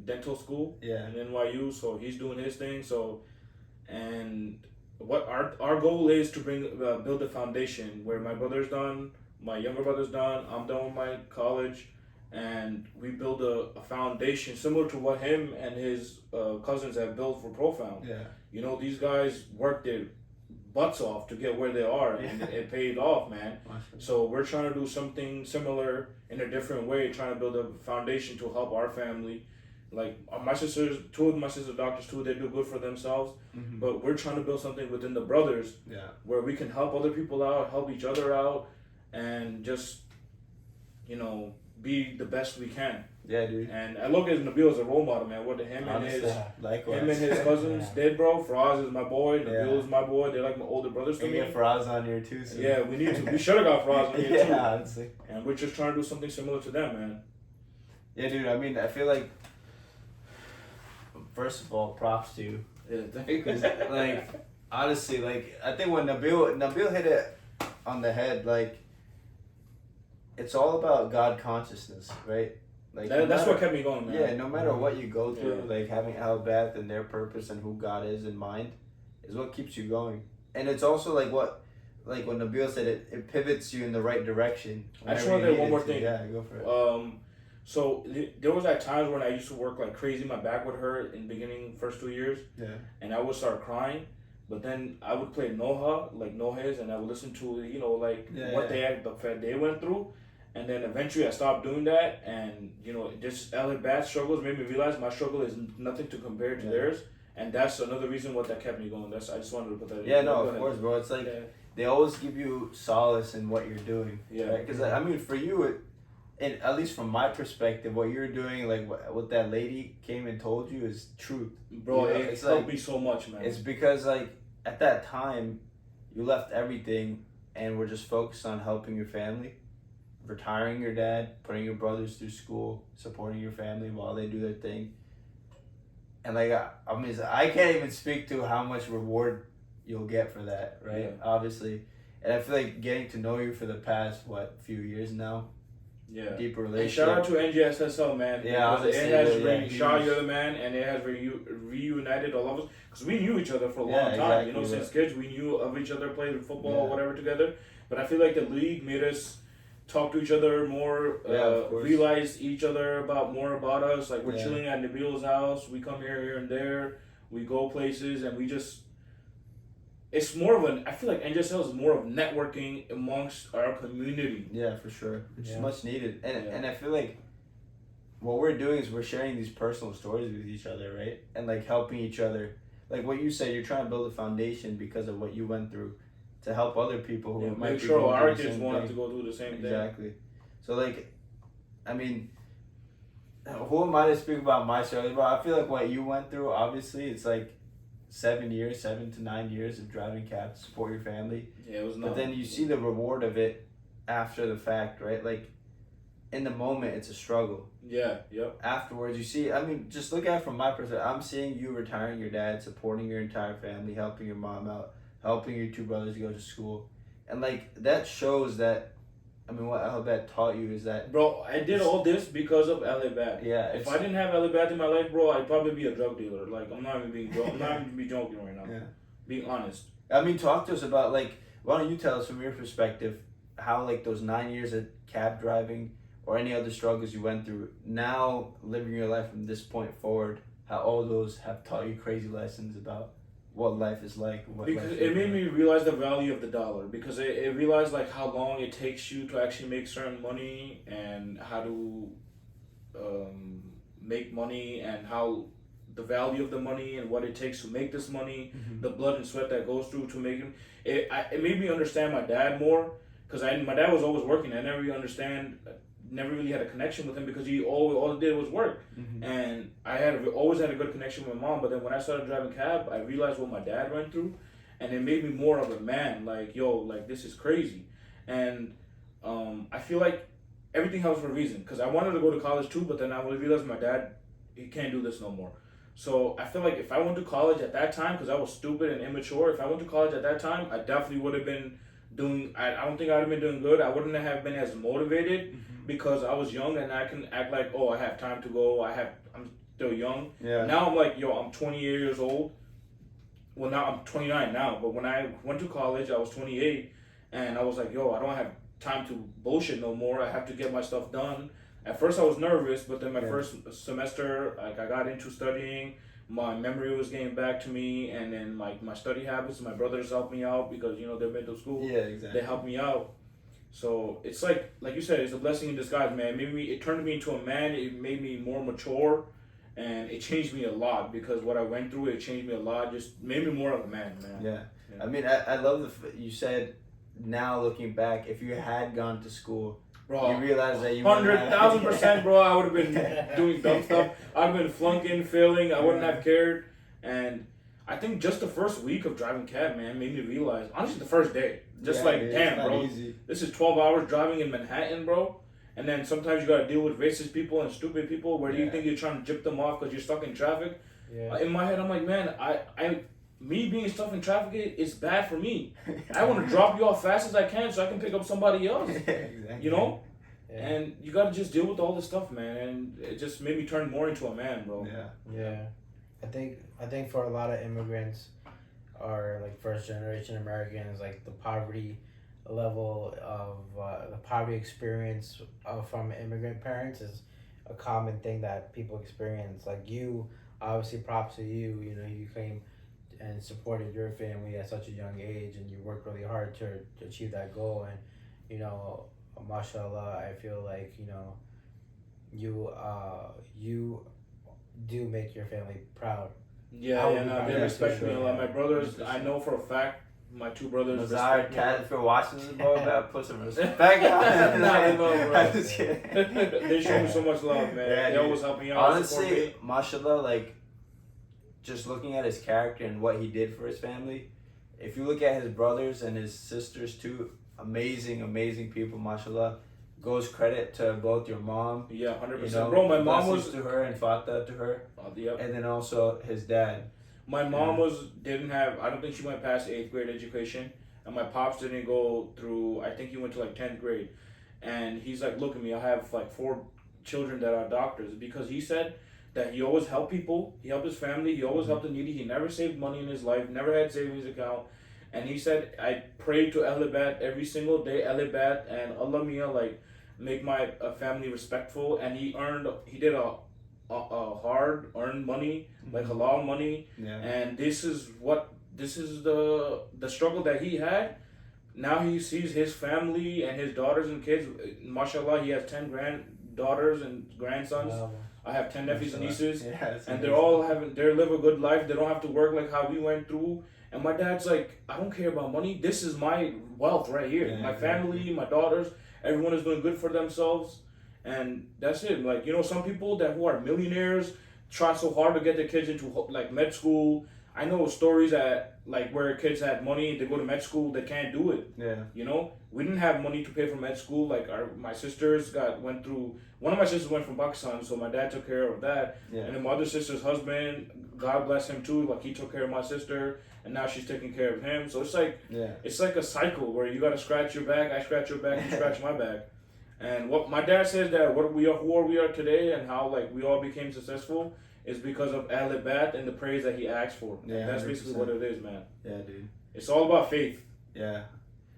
dental school in NYU, so he's doing his thing. So, and what our goal is to build a foundation where my brother's done, my younger brother's done, I'm done with my college, and we build a foundation similar to what him and his cousins have built for Profound. Yeah. These guys worked their butts off to get where they are, and it paid off, man. So we're trying to do something similar in a different way, trying to build a foundation to help our family. Like, my sisters, 2 of my sisters are doctors too, they do good for themselves, but we're trying to build something within the brothers where we can help other people out, help each other out, and just, be the best we can. Yeah, dude. And I look at Nabil as a role model, man. What him and his cousins did, bro. Faraz is my boy. Nabil is my boy. They're like my older brothers to me. Get Faraz on here too. So. Yeah, we need to. We should have got Faraz on here too. Yeah, honestly. And we're just trying to do something similar to them, man. Yeah, dude. I mean, I feel like, first of all, props to you. Because, like, honestly, like, I think when Nabil hit it on the head, like, it's all about God consciousness, right? Like That's what kept me going, man. Yeah, no matter what you go through, Yeah. like having Al-Bath and their purpose and who God is in mind is what keeps you going. And it's also like like when Nabil said, it pivots you in the right direction. I just whenever want to you say one need more it to. thing. Yeah, go for it. So there was like times when I used to work like crazy. My back would hurt in the beginning, first 2 years, Yeah. and I would start crying. But then I would play Nohes, and I would listen to what they went through, and then eventually I stopped doing that, and just LA bad struggles made me realize my struggle is nothing to compare to theirs, and that's another reason what that kept me going. I just wanted to put that. Yeah, in. no, Go of ahead. course, bro. It's like they always give you solace in what you're doing. Yeah. Because I mean, for you, and at least from my perspective, what you're doing, like what that lady came and told you, is truth. Bro, It's it helped like, me so much, man. It's because like at that time, you left everything and were just focused on helping your family, retiring your dad, putting your brothers through school, supporting your family while they do their thing. And like I mean, I can't even speak to how much reward you'll get for that, right? Yeah. Obviously, and I feel like getting to know you for the past few years now. Yeah. Deeper And relationship. shout out to NGSSL, man. Yeah, because honestly, it has huge. Shaw, you're the man, and it has reunited all of us. Because we knew each other for a long time. Exactly, Since kids, we knew of each other, played football or Yeah. whatever together. But I feel like the league made us talk to each other more, of course. realize each other more about us. Like we're Yeah. chilling at Nabil's house. We come here and there. We go places, and we just. It's more of I feel like NGSL is more of networking amongst our community. Yeah, for sure. Which is Yeah. much needed. And Yeah. and I feel like what we're doing is we're sharing these personal stories with each other, right? And like helping each other. Like what you said, you're trying to build a foundation because of what you went through to help other people who might Make be sure going our through the kids same won't have thing. to go through the same thing. Exactly. So like, I mean, who am I to speak about my story? But I feel like what you went through, obviously, it's like 7 to 9 years of driving cab to support your family. Yeah, it was not. But then you see the reward of it after the fact, right? Like, in the moment, it's a struggle. Yeah, yep. Afterwards, you see, I mean, just look at it from my perspective. I'm seeing you retiring your dad, supporting your entire family, helping your mom out, helping your two brothers go to school. And, like, that shows that, I mean, what Alabad taught you is that. Bro, I did all this because of LA Bad. Yeah. If I didn't have LA Bad in my life, bro, I'd probably be a drug dealer. Like, I'm not even being joking right now. Yeah. Being honest. I mean, talk to us about, like, why don't you tell us from your perspective how, like, those 9 years of cab driving or any other struggles you went through, now living your life from this point forward, how all those have taught you crazy lessons about what life is like. Because it made me realize the value of the dollar. Because it realized, like, how long it takes you to actually make certain money and how to make money and how the value of the money and what it takes to make this money, the blood and sweat that goes through to make it. It made me understand my dad more. Because my dad was always working. I never really had a connection with him because he all he did was work. And I always had a good connection with my mom. But then when I started driving cab, I realized what my dad went through, and it made me more of a man. Like, yo, like, this is crazy. And I feel like everything happens for a reason. Because I wanted to go to college too, but then I realized my dad, he can't do this no more. So I feel like if I went to college at that time, because I was stupid and immature, if I went to college at that time, I definitely would have been I don't think I would have been doing good. I wouldn't have been as motivated because I was young and I can act like, oh, I have time to go. I'm still young. Yeah. Now I'm like, yo, I'm 28 years old. Well, now I'm 29 now. But when I went to college, I was 28. And I was like, yo, I don't have time to bullshit no more. I have to get my stuff done. At first I was nervous, but then my first semester, like, I got into studying. My memory was getting back to me, and then like my study habits, my brothers helped me out because they're middle school. Yeah, exactly. They helped me out. So it's like you said, it's a blessing in disguise, man. It turned me into a man. It made me more mature, and it changed me a lot because what I went through, it changed me a lot. Just made me more of a man. Yeah. I mean, I love you said. Now looking back, if you had gone to school, bro, you realize that you 100,000%, bro. I would have been doing dumb stuff. I'd been flunking, failing. I wouldn't have cared. And I think just the first week of driving cab, man, made me realize. Honestly, the first day, damn, bro, easy. This is 12 hours driving in Manhattan, bro. And then sometimes you gotta deal with racist people and stupid people. Where do you think you're trying to jip them off because you're stuck in traffic? Yeah. In my head, I'm like, man, me being stuck in traffic is bad for me. I want to drop you off fast as I can so I can pick up somebody else. Exactly. And you gotta just deal with all this stuff, man. And it just made me turn more into a man, bro. Yeah. I think for a lot of immigrants or like first generation Americans, like the poverty level of the poverty experience from immigrant parents is a common thing that people experience. Like you, obviously, props to you. You know, you came and supported your family at such a young age, and you worked really hard to achieve that goal. And you know, mashallah, I feel like you do make your family proud. Yeah, they respect me a lot. My brothers, 100%. I know for a fact, my two brothers Mazar, respect me. Cat, if you're watching this, bro, better put some respect on it. Nah, I know, bro. I'm just kidding. They show me so much love, man. Yeah, They dude. always help me out. support Honestly, me. mashallah, like, just looking at his character and what he did for his family, if you look at his brothers and his sisters too, amazing people, mashallah. Goes credit to both your mom, Yeah, 100%. you know, Bro, my mom blessings was. to her and Fatah to her, Yep. and then also his dad. My mom didn't have. I don't think she went past 8th grade education, and my pops didn't go through. I think he went to like 10th grade, and he's like, look at me. I have like 4 children that are doctors because he said that he always helped people. He helped his family. He always helped the needy. He never saved money in his life. Never had savings account. And he said, I pray to Elibat every single day, Elibat, and Allah Mia, like, make my family respectful. And he did a hard earned money, like halal money. Yeah. And this is the struggle that he had. Now he sees his family and his daughters and kids. Mashallah, he has 10 granddaughters and grandsons. Wow. I have 10 nephews and nieces. Yeah, And amazing. they're all they live a good life. They don't have to work like how we went through. And my dad's like, I don't care about money. This is my wealth right here. Yeah, my family, my daughters, everyone is doing good for themselves. And that's it. Like, you know, some people who are millionaires try so hard to get their kids into like med school. I know stories that like where kids had money, they go to med school, they can't do it. Yeah. You know, we didn't have money to pay for med school. Like my sisters went through. One of my sisters went from Pakistan, so my dad took care of that. Yeah. And then my other sister's husband, God bless him too. Like he took care of my sister, and now she's taking care of him. So it's like a cycle where you gotta scratch your back, I scratch your back, you scratch my back. And what my dad says that who we are today, and how like we all became successful is because of Alibat and the praise that he asked for. Yeah, And that's basically 100%. what it is, man. Yeah, dude. It's all about faith. Yeah.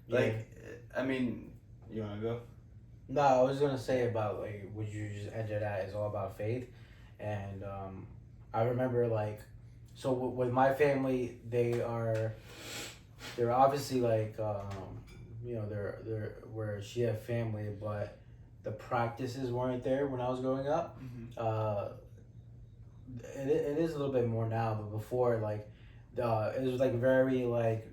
Like, I mean, you wanna go? No, I was gonna say about like what you just ended at is all about faith, and I remember like, so with my family, they're obviously like we're Shia family, but the practices weren't there when I was growing up. It is a little bit more now, but before like, it was like very like,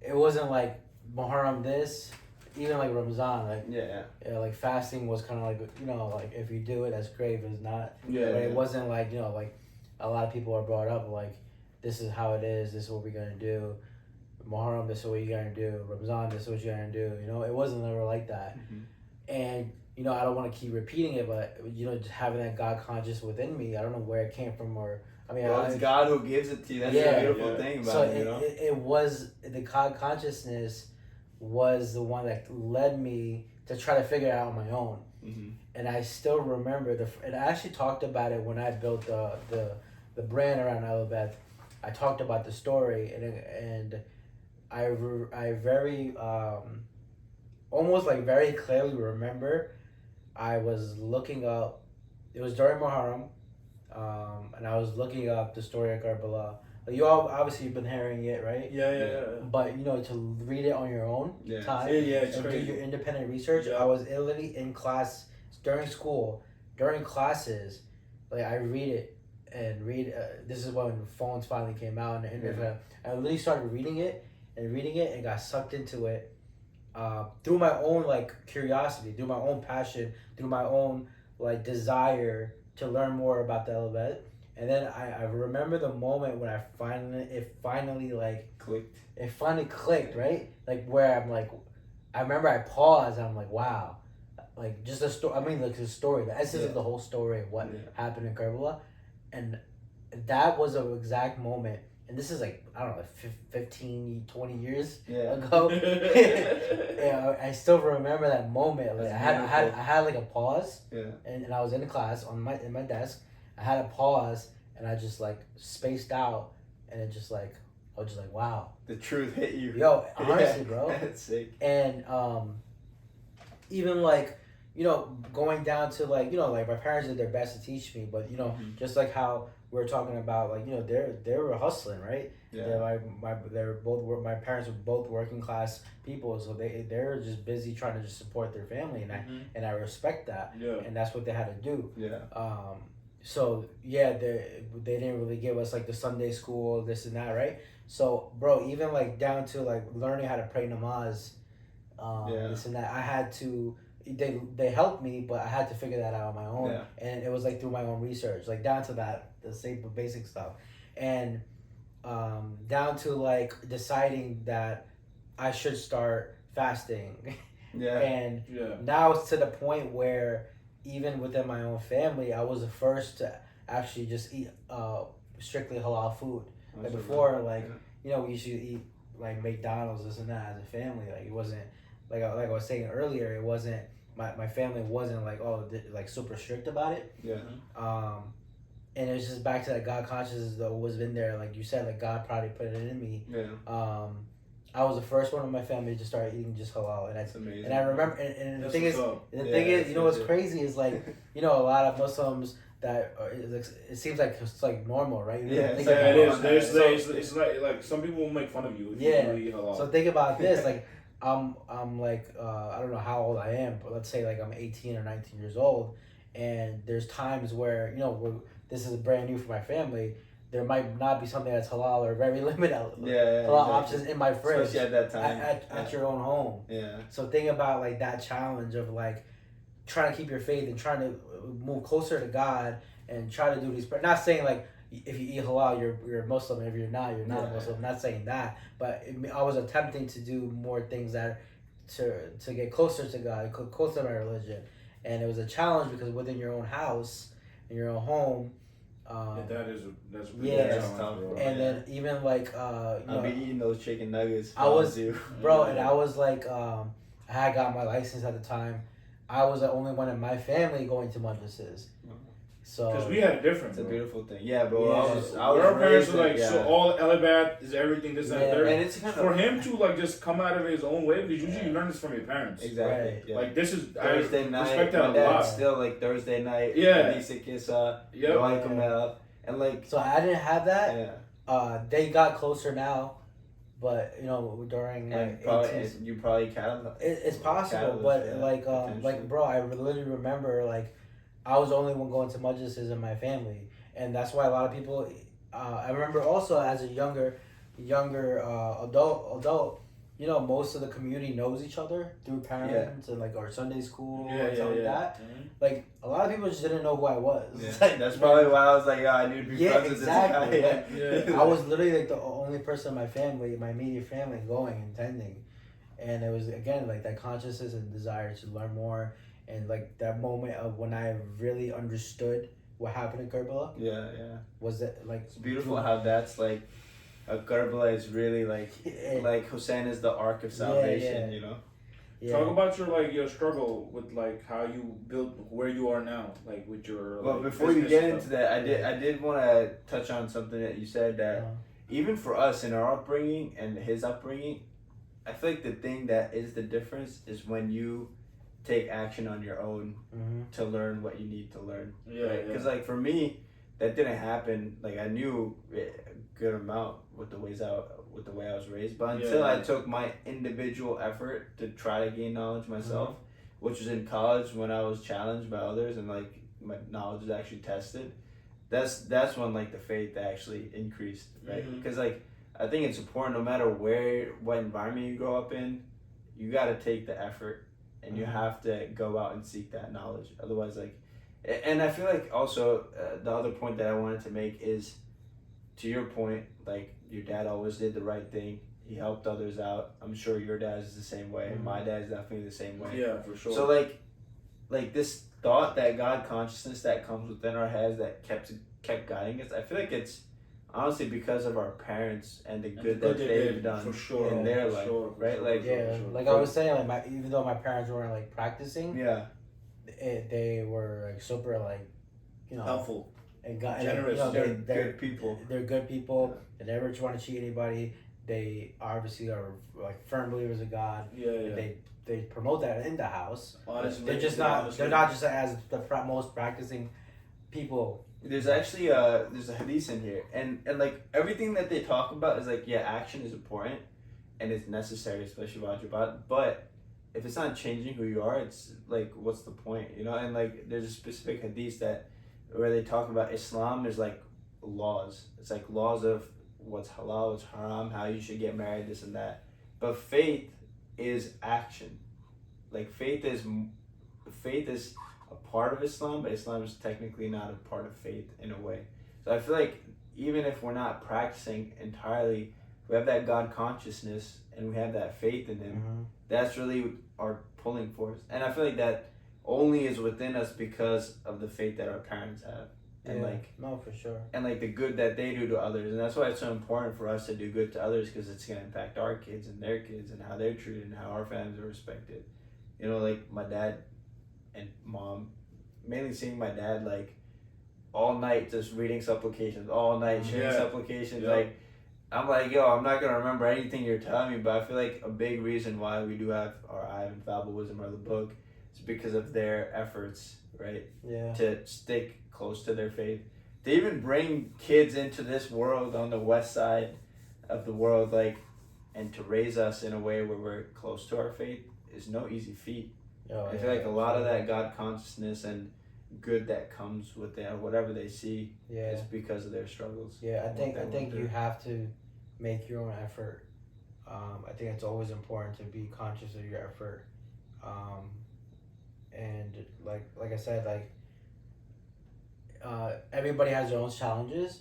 it wasn't like Muharram this. Even like Ramzan, like like fasting was kind of like, you know, like if you do it, that's great. If it's not, Yeah. but it wasn't like, you know, like a lot of people are brought up like, this is how it is. This is what we're gonna do. Muharram, this is what you're gonna do. Ramzan, this is what you're gonna do. You know, it wasn't ever like that. And you know, I don't want to keep repeating it, but you know, just having that God conscious within me, I don't know where it came from, or I mean, well, it's God who gives it to you. That's the beautiful thing about so it, you know? it was the God consciousness was the one that led me to try to figure it out on my own. And I still remember and I actually talked about it when I built the brand around Alabeth. I talked about the story, and I very almost like very clearly remember I was looking up. It was during Muharram, and I was looking up the story of Karbala. Like you all obviously you've been hearing it, right? Yeah. But you know, to read it on your own time It's and do crazy. your independent research. Yeah. I was literally in class during school, during classes, like I read it and read. This is when phones finally came out and the internet. I literally started reading it and got sucked into it through my own like curiosity, through my own passion, through my own like desire to learn more about the Elevate. And then I remember the moment when it finally clicked, right? Like where I'm like, I remember I paused and I'm like, wow, like just the story. I mean, like the story, the essence of the whole story of what happened in Karbala, and that was an exact moment and this is like, I don't know, like 15, 20 years Yeah. ago. Yeah, I still remember that moment. Like That's I had like a pause, Yeah. and I was in class in my desk. I had a pause, and I just like spaced out, and it just like I was just like, wow, The truth hit you. yo, honestly, Yeah. bro. That's sick. And even like, going down to like, like my parents did their best to teach me, but just like how we were talking about, like, they were hustling, right? Yeah. My parents were both working class people, so they're just busy trying to just support their family, and I respect that. Yeah. And that's what they had to do. Yeah. So yeah, they didn't really give us like the Sunday school, this and that, right? So bro, even like down to like learning how to pray namaz, this and that, I had to. They helped me, but I had to figure that out on my own, and it was like through my own research, like down to the same basic stuff, and down to like deciding that I should start fasting. Yeah. And now it's to the point where even within my own family, I was the first to actually just eat strictly halal food. Like before, like we used to eat like McDonald's, this and that as a family. Like it wasn't like I was saying earlier, it wasn't my family wasn't like like super strict about it. Yeah. And it's just back to that God consciousness that was in there, like you said, like God probably put it in me. Yeah. I was the first one in my family to start eating just halal, and that's amazing. And I remember, and the thing is, what's it. crazy is like, a lot of Muslims that it seems like it's like normal, right? Yeah, it is. It's like some people will make fun of you if you eat halal. So think about this, like I'm like I don't know how old I am, but let's say like I'm 18 or 19 years old, and there's times where this is brand new for my family. There might not be something that's halal or very limited halal options in my fridge. Especially at that time. At your own home. Yeah. So think about like that challenge of like trying to keep your faith and trying to move closer to God and try to do these. Not saying like if you eat halal you're a Muslim. If you're not a Muslim. I'm not saying that. But I was attempting to do more things that to get closer to God, closer to my religion, and it was a challenge because within your own house, in your own home. That's tough, bro. And then even like I'll be eating those chicken nuggets. I was bro, and I was like I had got my license at the time. I was the only one in my family going to madrasas. So because we had a different. It's a beautiful thing. Yeah, bro. Yeah. Our parents were like, so all Elibat is everything this and that. And it's kind for him to like just come out of his own way, because usually you learn this from your parents. Exactly. Right. Yeah. Like this is Thursday night. Respect that my a dad's lot. still like Thursday night. Yeah. And like. So I didn't have that. Yeah. They got closer now, but during like you probably catalyzed. It's possible, but like bro, I literally remember like I was the only one going to majlises in my family, and that's why a lot of people. I remember also as a younger adult, most of the community knows each other through parents and like our Sunday school or something like that. Mm-hmm. Like a lot of people just didn't know who I was. Yeah. Like, that's probably why I was like, I need to be friends with this guy. I was literally like the only person in my family, my immediate family, going and attending, and it was again like that consciousness and desire to learn more, and like that moment of when I really understood what happened in Kerbala. Yeah. Was that like it's beautiful how that's like. Kerbala is really like Hussein is the ark of salvation, Yeah. Talk about your struggle with like how you built where you are now, like with your. Well, before you get into that, I did want to touch on something that you said that even for us in our upbringing and his upbringing, I feel like the thing that is the difference is when you take action on your own to learn what you need to learn. Yeah. Because like for me, that didn't happen. Like I knew a good amount with the way I was raised, but until I took my individual effort to try to gain knowledge myself, which was in college when I was challenged by others and like my knowledge was actually tested. That's when like the faith actually increased, right? Because like I think it's important no matter what environment you grow up in, you got to take the effort and you have to go out and seek that knowledge. Otherwise, like. And I feel like also the other point that I wanted to make is, to your point, like your dad always did the right thing. He helped others out. I'm sure your dad is the same way. My dad is definitely the same way. Yeah, for sure. So like this thought, that God consciousness that comes within our heads that kept guiding us. I feel like it's honestly because of our parents and the And good the that good they they've did, done for sure, in their for life, sure, for right? sure, Like, for sure, Yeah, for sure. like I was saying, like even though my parents weren't like practicing, yeah, they were like super like, you know, Helpful. and got Generous. And, They're good people. They're good people. They never want to cheat anybody. They obviously are like firm believers of God. Yeah, yeah. They promote that in the house. Honestly, They're just not. honestly. They're not just as the most practicing people. There's actually there's a hadith in here, and like everything that they talk about is like, yeah, action is important and it's necessary, especially wajibat, but if it's not changing who you are, it's like, what's the point, you know? And like there's a specific hadith that where they talk about Islam is like laws. It's like laws of what's halal, what's haram, how you should get married, this and that. But faith is action. Like faith is a part of Islam, but Islam is technically not a part of faith in a way. So I feel like even if we're not practicing entirely, we have that God consciousness and we have that faith in Him. Mm-hmm. That's really our pulling force, and I feel like that only is within us because of the faith that our parents have, and no, for sure, and like the good that they do to others, and that's why it's so important for us to do good to others, because it's gonna impact our kids and their kids and how they're treated and how our families are respected. You know, like my dad and mom, mainly seeing my dad like all night just reading supplications, all night sharing supplications, like. I'm like, yo, I'm not gonna remember anything you're telling me, but I feel like a big reason why we do have our I Have Infallible Wisdom or the book is because of their efforts, right? Yeah. To stick close to their faith. To even bring kids into this world on the west side of the world, like, and to raise us in a way where we're close to our faith is no easy feat. I feel like a lot of that God consciousness and good that comes with them, whatever they see, is because of their struggles. Yeah, I think you have to make your own effort. I think it's always important to be conscious of your effort. And like I said, like everybody has their own challenges.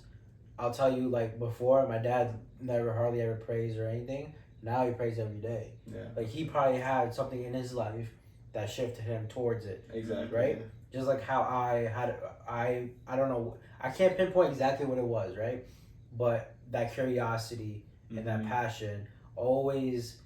I'll tell you, like before, my dad never hardly ever prays or anything. Now he prays every day. Yeah. Like he probably had something in his life that shifted him towards it. Exactly. Right? Yeah. Just like how I don't know, I can't pinpoint exactly what it was, right? But that curiosity and that passion always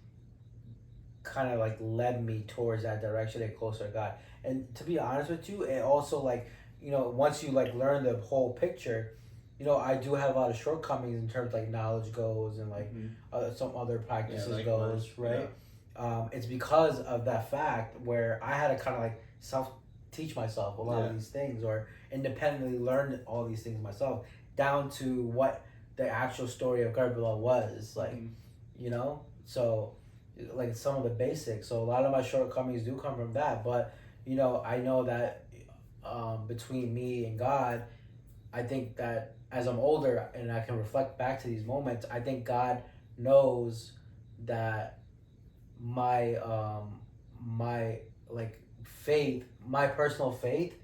kind of like led me towards that direction and closer to God. And to be honest with you, it also like, you know, once you like learn the whole picture, you know, I do have a lot of shortcomings in terms of like knowledge goes and like some other practices goes, right? Yeah. It's because of that fact where I had to kind of like teach myself a lot of these things, or independently learn all these things myself, down to what the actual story of Karbala was like, you know. So like some of the basics. So a lot of my shortcomings do come from that, but you know, I know that between me and God, I think that as I'm older and I can reflect back to these moments, I think God knows that my like faith, my personal faith,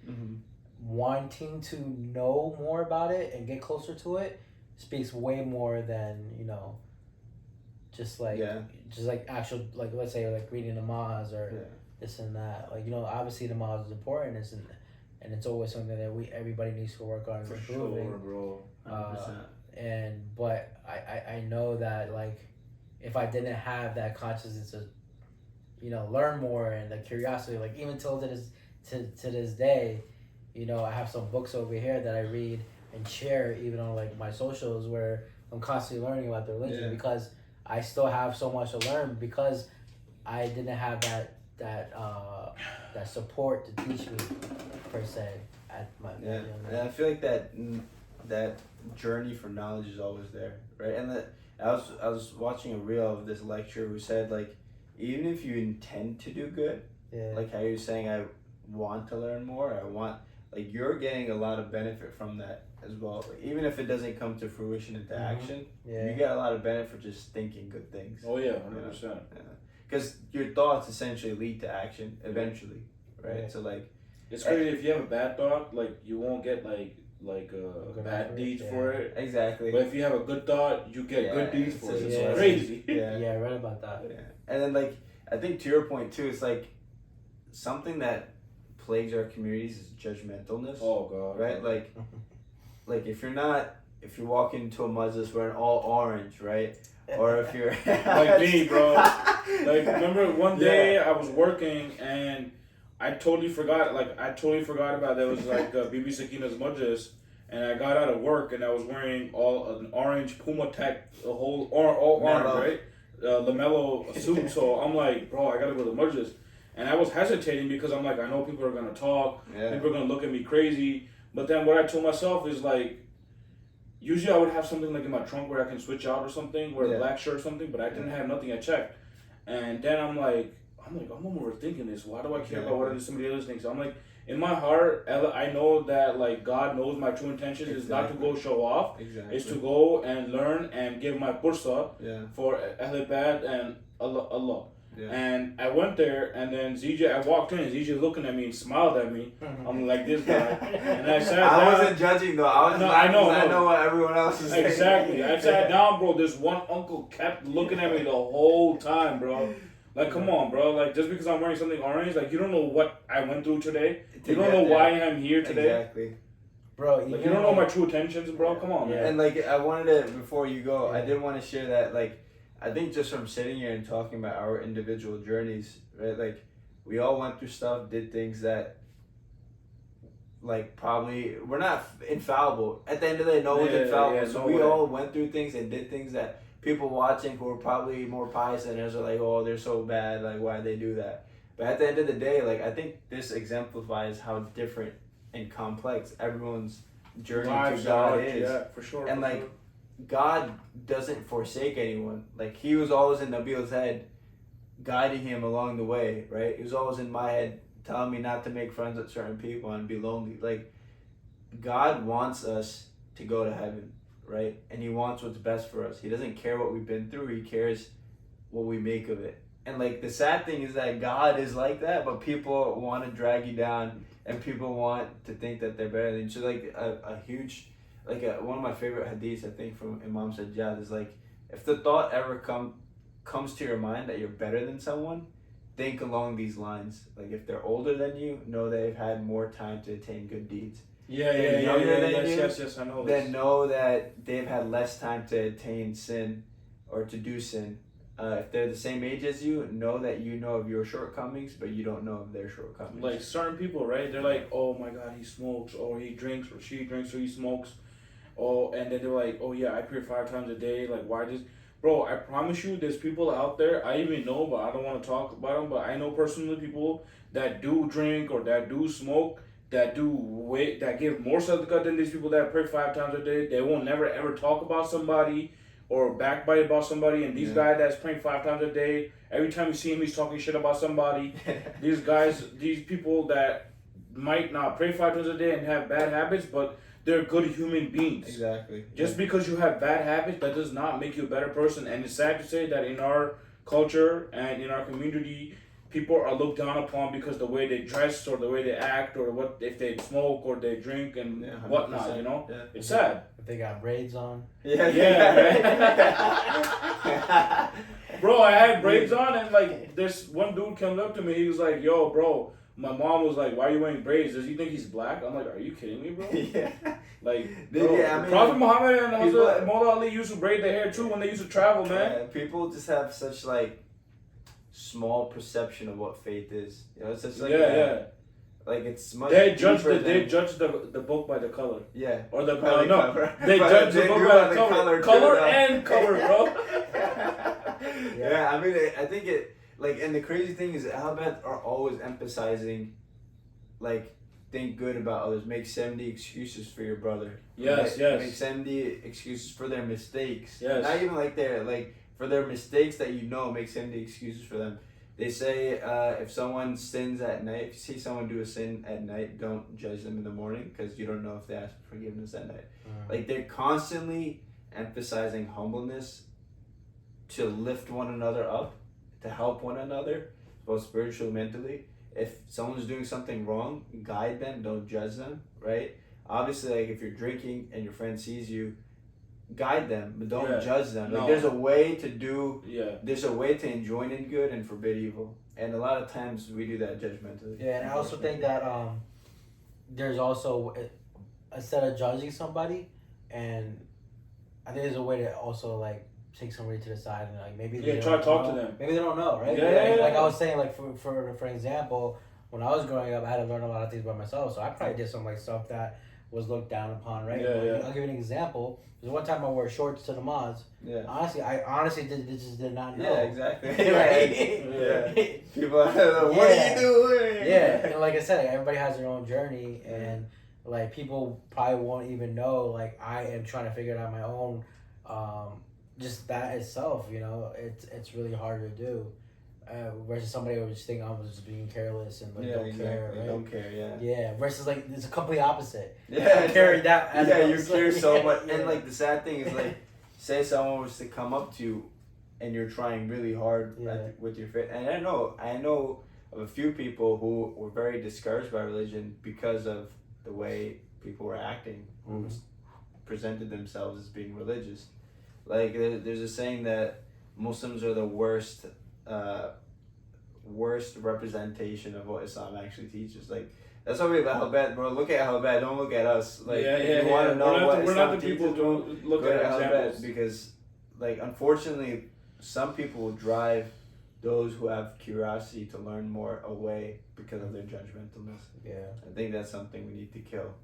wanting to know more about it and get closer to it, speaks way more than, you know, just like actual, like let's say like reading namaz or this and that. Like, you know, obviously namaz is important, and it's always something that everybody needs to work on for improving. Sure, bro. 100%. But I know that like if I didn't have that consciousness to, you know, learn more and the curiosity, like even till to this day, you know, I have some books over here that I read and share even on like my socials, where I'm constantly learning about the religion because I still have so much to learn, because I didn't have that support to teach me per se at my and I feel like that journey for knowledge is always there, right? And I was watching a reel of this lecturer who said, like, even if you intend to do good, like how you're saying, I want to learn more, like you're getting a lot of benefit from that as well. Like, even if it doesn't come to fruition into action, you get a lot of benefit for just thinking good things. Oh yeah, 100%. Because your thoughts essentially lead to action eventually, right? Yeah. So like, it's crazy if you have a bad thought, like you won't get like bad deeds for it. Exactly. But if you have a good thought, you get good deeds for it. It's Yeah. crazy. Yeah, I read about that. Yeah. And then like, I think to your point too, it's like something that plagues our communities is judgmentalness. Oh god. Right? Like if you're not if you're walking into a majlis wearing all orange, right? Or if you're like me, bro. Like, remember one day I was working and I totally forgot about there was like Bibi Sakina's majlis, and I got out of work and I was wearing all an orange Puma Tech, all orange, right? LaMelo suit. So I'm like, bro, I gotta go to the majlis. And I was hesitating because I'm like, I know people are gonna talk, people are gonna look at me crazy. But then what I told myself is like, usually I would have something like in my trunk where I can switch out or something, wear a black shirt or something, but I didn't have nothing. I checked. And then I'm overthinking this. Why do I care about what somebody else thinks? I'm like, in my heart, I know that like God knows my true intentions is not to go show off. It's to go and learn and give my pursa for Ahl Bad and Allah. Yeah. And I went there, and then I walked in, and ZJ looking at me and smiled at me. I'm like, this guy. And I sat down. I wasn't judging, though. I know what everyone else is saying. Exactly. I sat down, bro. This one uncle kept looking at me the whole time, bro. Like, come on, bro. Like, just because I'm wearing something orange, like, you don't know what I went through today. You don't know why I'm here today. Exactly. Bro, like, you don't know my true intentions, bro. Come on, man. And, like, I wanted to, before you go, I did want to share that, like, I think just from sitting here and talking about our individual journeys, right? Like, we all went through stuff, did things that, like, probably, we're not infallible. At the end of the day, no one's infallible. So we all went through things and did things that people watching who are probably more pious than us are like, oh, they're so bad, like, why'd they do that? But at the end of the day, like, I think this exemplifies how different and complex everyone's journey to God is. Yeah, for sure. And, like, God doesn't forsake anyone. Like, he was always in Nabil's head, guiding him along the way, right? He was always in my head, telling me not to make friends with certain people and be lonely. Like, God wants us to go to heaven, right? And he wants what's best for us. He doesn't care what we've been through. He cares what we make of it. And, like, the sad thing is that God is like that, but people want to drag you down, and people want to think that they're better than you. So, like, a huge... Like, one of my favorite hadiths, I think, from Imam Sajjad is like, if the thought ever comes to your mind that you're better than someone, think along these lines. Like, if they're older than you, know they've had more time to attain good deeds. Yes, I know this. Then know that they've had less time to attain sin or to do sin. If they're the same age as you, know that you know of your shortcomings, but you don't know of their shortcomings. Like, certain people, right? They're like, oh my God, he smokes, or he drinks, or she drinks, or he smokes. Oh, and then they're like, oh yeah, I pray 5 times a day. Like, why does... Bro, I promise you, there's people out there, I even know, but I don't want to talk about them, but I know personally people that do drink or that do smoke, that give more sadaqah than these people that pray 5 times a day. They won't never ever talk about somebody or backbite about somebody. And these guys that's praying 5 times a day, every time you see him, he's talking shit about somebody. These people that might not pray 5 times a day and have bad habits, but they're good human beings. Exactly. Just because you have bad habits, that does not make you a better person. And it's sad to say that in our culture and in our community, people are looked down upon because the way they dress or the way they act or what if they smoke or they drink and whatnot, you know? Yeah. It's sad. If they got braids on. Yeah. Bro, I had braids on and like this one dude came up to me, he was like, yo, bro, my mom was like, why are you wearing braids? Does he think he's black? I'm like, are you kidding me, bro? Like, bro, Prophet Muhammad and Hazrat Mawla Ali used to braid their hair too when they used to travel, man. Yeah, people just have such like small perception of what faith is. You know, it's just like like it's much. They judge the book by the color. Yeah. Or the cover. They judge the book by the color. Color and cover, bro. Yeah, I mean, I think it. Like, and the crazy thing is that Ahl are always emphasizing, like, think good about others. Make 70 excuses for your brother. Yes. Make 70 excuses for their mistakes. Yes. Not even like for their mistakes that you know, make 70 excuses for them. They say if someone sins at night, if you see someone do a sin at night, don't judge them in the morning because you don't know if they ask for forgiveness at night. Like, they're constantly emphasizing humbleness to lift one another up, to help one another, both spiritually and mentally. If someone's doing something wrong, guide them, don't judge them, right? Obviously, like, if you're drinking and your friend sees you, guide them, but don't judge them. Like, there's a way to enjoin in good and forbid evil. And a lot of times we do that judgmentally. Yeah, and I also think that there's also, instead of judging somebody, and I think there's a way to also like take somebody to the side and like maybe they try to don't talk know. to them. Maybe they don't know, right? Yeah. Like I was saying, like for example, when I was growing up, I had to learn a lot of things by myself. So I probably did some like stuff that was looked down upon, right? I'll give you an example. There's one time I wore shorts to the mods. Yeah. Honestly, I just did not know. Yeah, exactly. Right? Yeah. People, what are you doing? Yeah, and like I said, everybody has their own journey, and like people probably won't even know. Like I am trying to figure it out my own. Just that itself, it's really hard to do. Versus somebody would just think I was just being careless and like don't care, right? Don't care, yeah. Yeah. Versus like it's a complete opposite. Yeah, I carry that. Yeah, you care so much, Yeah. and like the sad thing is like, say someone was to come up to you, and you're trying really hard with your faith, and I know of a few people who were very discouraged by religion because of the way people were acting, who presented themselves as being religious. Like there's a saying that Muslims are the worst representation of what Islam actually teaches. Like that's why we have Al-Bad, bro. Look at Al-Bad. Don't look at us. Like if you want to know what Islam teaches, don't look at examples. Because, like, unfortunately, some people will drive those who have curiosity to learn more away because of their judgmentalness. Yeah, I think that's something we need to kill.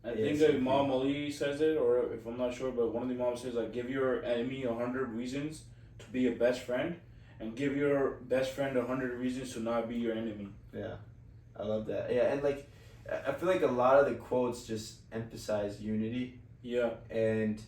I think that Imam Ali says it, or if I'm not sure, but one of the Imams says like, give your enemy 100 reasons to be your best friend, and give your best friend 100 reasons to not be your enemy. Yeah, I love that. Yeah, and like, I feel like a lot of the quotes just emphasize unity. Yeah. And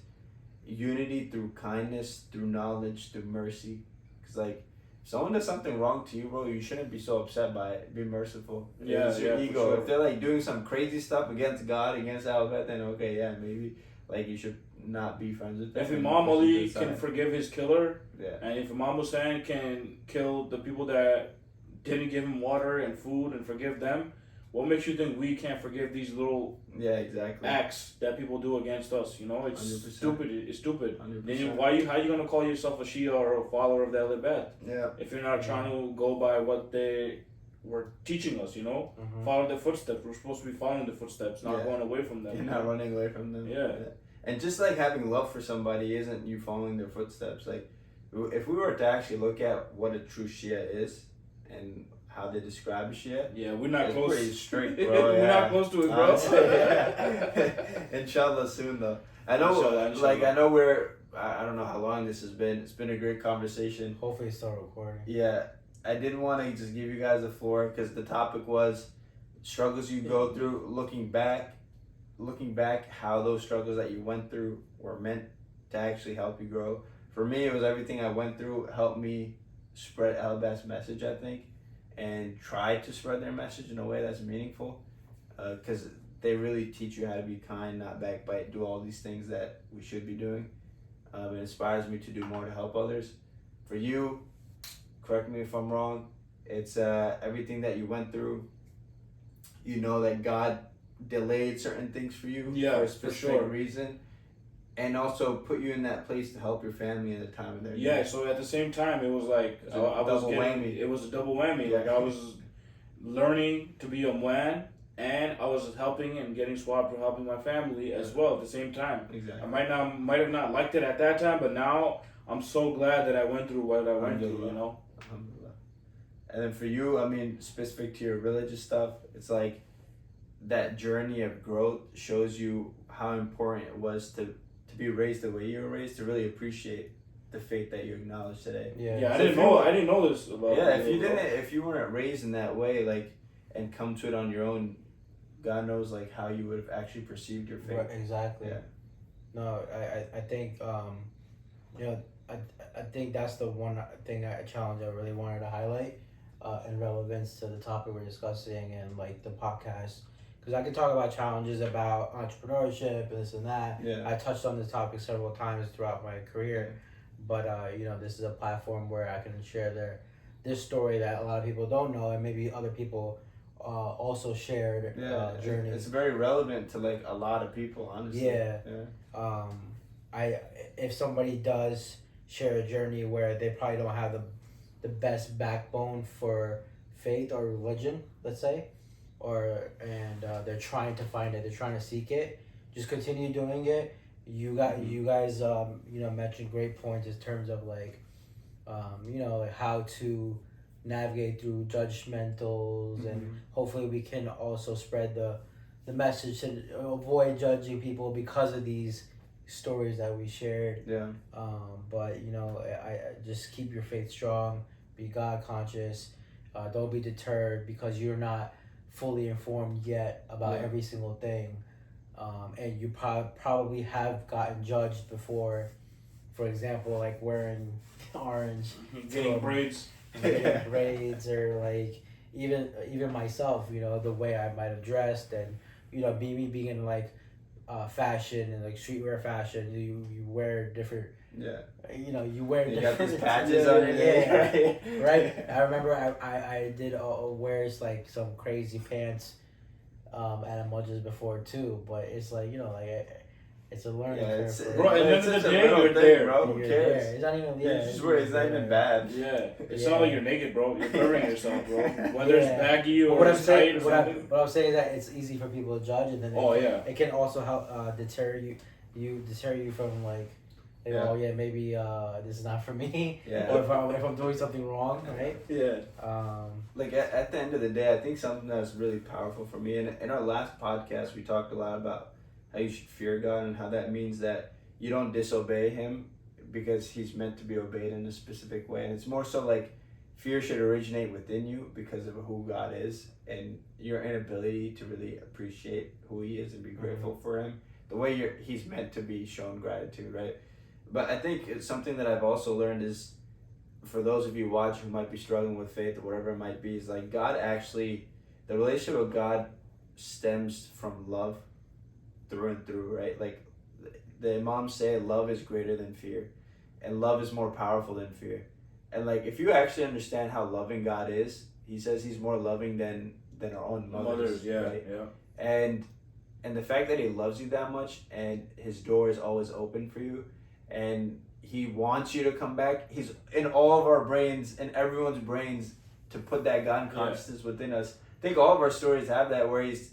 unity through kindness, through knowledge, through mercy. Because like, if someone does something wrong to you, bro, you shouldn't be so upset by it. Be merciful. Yeah, it's your for ego. sure. If they're like doing some crazy stuff against God, against Albert, then okay, yeah, maybe like you should not be friends with them. If Imam Ali can decide. forgive his killer, Yeah. and if Imam Hussein can kill the people that didn't give him water and food and forgive them, what makes you think we can't forgive these little exactly acts that people do against us? You know, it's 100%. stupid. It's stupid. 100%. Then how you gonna call yourself a Shia or a follower of the Ahl Bayt Yeah. if you're not trying to go by what they were teaching us? You know, follow their footsteps. We're supposed to be following the footsteps, not going away from them. You're not running away from them. Yeah. And just like having love for somebody isn't you following their footsteps. Like, if we were to actually look at what a true Shia is and how they describe a Shia, Yeah, we're not it's close. pretty strict, bro. We're not close to it, bro. Inshallah soon though. I know, Inshallah. like I know I don't know how long this has been. It's been a great conversation. Hopefully it's still recording. Yeah, I didn't want to just give you guys the floor because the topic was struggles you go through. Looking back, how those struggles that you went through were meant to actually help you grow. For me, it was everything I went through helped me spread Al-Bayt's message, I think, and try to spread their message in a way that's meaningful, because they really teach you how to be kind, not backbite, do all these things that we should be doing. It inspires me to do more to help others. For you, correct me if I'm wrong, it's everything that you went through. You know that God delayed certain things for you for a specific reason, and also put you in that place to help your family in the time of their need. So at the same time, it was like I was double getting, whammy. It was a double whammy. Yeah. Like I was learning to be a man, and I was helping and getting swabbed for helping my family as well at the same time. Exactly. I might have not liked it at that time, but now I'm so glad that I went through what I went through. You know. Alhamdulillah. And then for you, I mean, specific to your religious stuff, it's like that journey of growth shows you how important it was to be raised the way you were raised, to really appreciate the faith that you acknowledge today. I didn't know this about. Yeah, if you weren't raised in that way, like, and come to it on your own, God knows like how you would have actually perceived your faith. Right, exactly. Yeah. No, I think I think that's the one thing challenge I really wanted to highlight in relevance to the topic we're discussing and like the podcast. Because I could talk about challenges about entrepreneurship and this and that. Yeah. I touched on this topic several times throughout my career, but this is a platform where I can share this story that a lot of people don't know, and maybe other people also shared journey. It's very relevant to like a lot of people, honestly. Yeah. If somebody does share a journey where they probably don't have the best backbone for faith or religion, let's say, and they're trying to find it, they're trying to seek it, just continue doing it, you guys mentioned great points in terms of like like how to navigate through judgmentals, and hopefully we can also spread the message to avoid judging people because of these stories that we shared. Yeah. But I just keep your faith strong, be God conscious, don't be deterred because you're not fully informed yet about every single thing, and you probably have gotten judged before. For example, like wearing orange, getting braids, or like even myself, the way I might have dressed, and me being in like fashion and like streetwear fashion, you wear different. Yeah. You wear you different. got these patches on your leg, right. I remember I did wear like some crazy pants at Emojis before too, but it's like it's a learning curve. Bro, at the end of the day, you're there, bro. Who cares? It's not even. It's not even bad. Yeah, it's not like you're naked, bro. You're covering yourself, bro. Whether it's baggy or it's tight or something. What I'm saying is that it's easy for people to judge, and then it can also help deter you from like. Oh yeah, maybe this is not for me. Yeah. Or if I'm doing something wrong, right? Yeah. Like at the end of the day, I think something that's really powerful for me. And in our last podcast, we talked a lot about how you should fear God and how that means that you don't disobey Him because He's meant to be obeyed in a specific way. And it's more so like fear should originate within you because of who God is and your inability to really appreciate who He is and be grateful for Him. The way He's meant to be shown gratitude, right? But I think it's something that I've also learned is, for those of you watching who might be struggling with faith or whatever it might be, is like God actually, the relationship with God stems from love through and through, right? Like the Imams say, love is greater than fear, and love is more powerful than fear. And like if you actually understand how loving God is, He says He's more loving than our own mothers, right? And the fact that He loves you that much and His door is always open for you, and He wants you to come back. He's in all of our brains and everyone's brains to put that God consciousness within us. I think all of our stories have that, where He's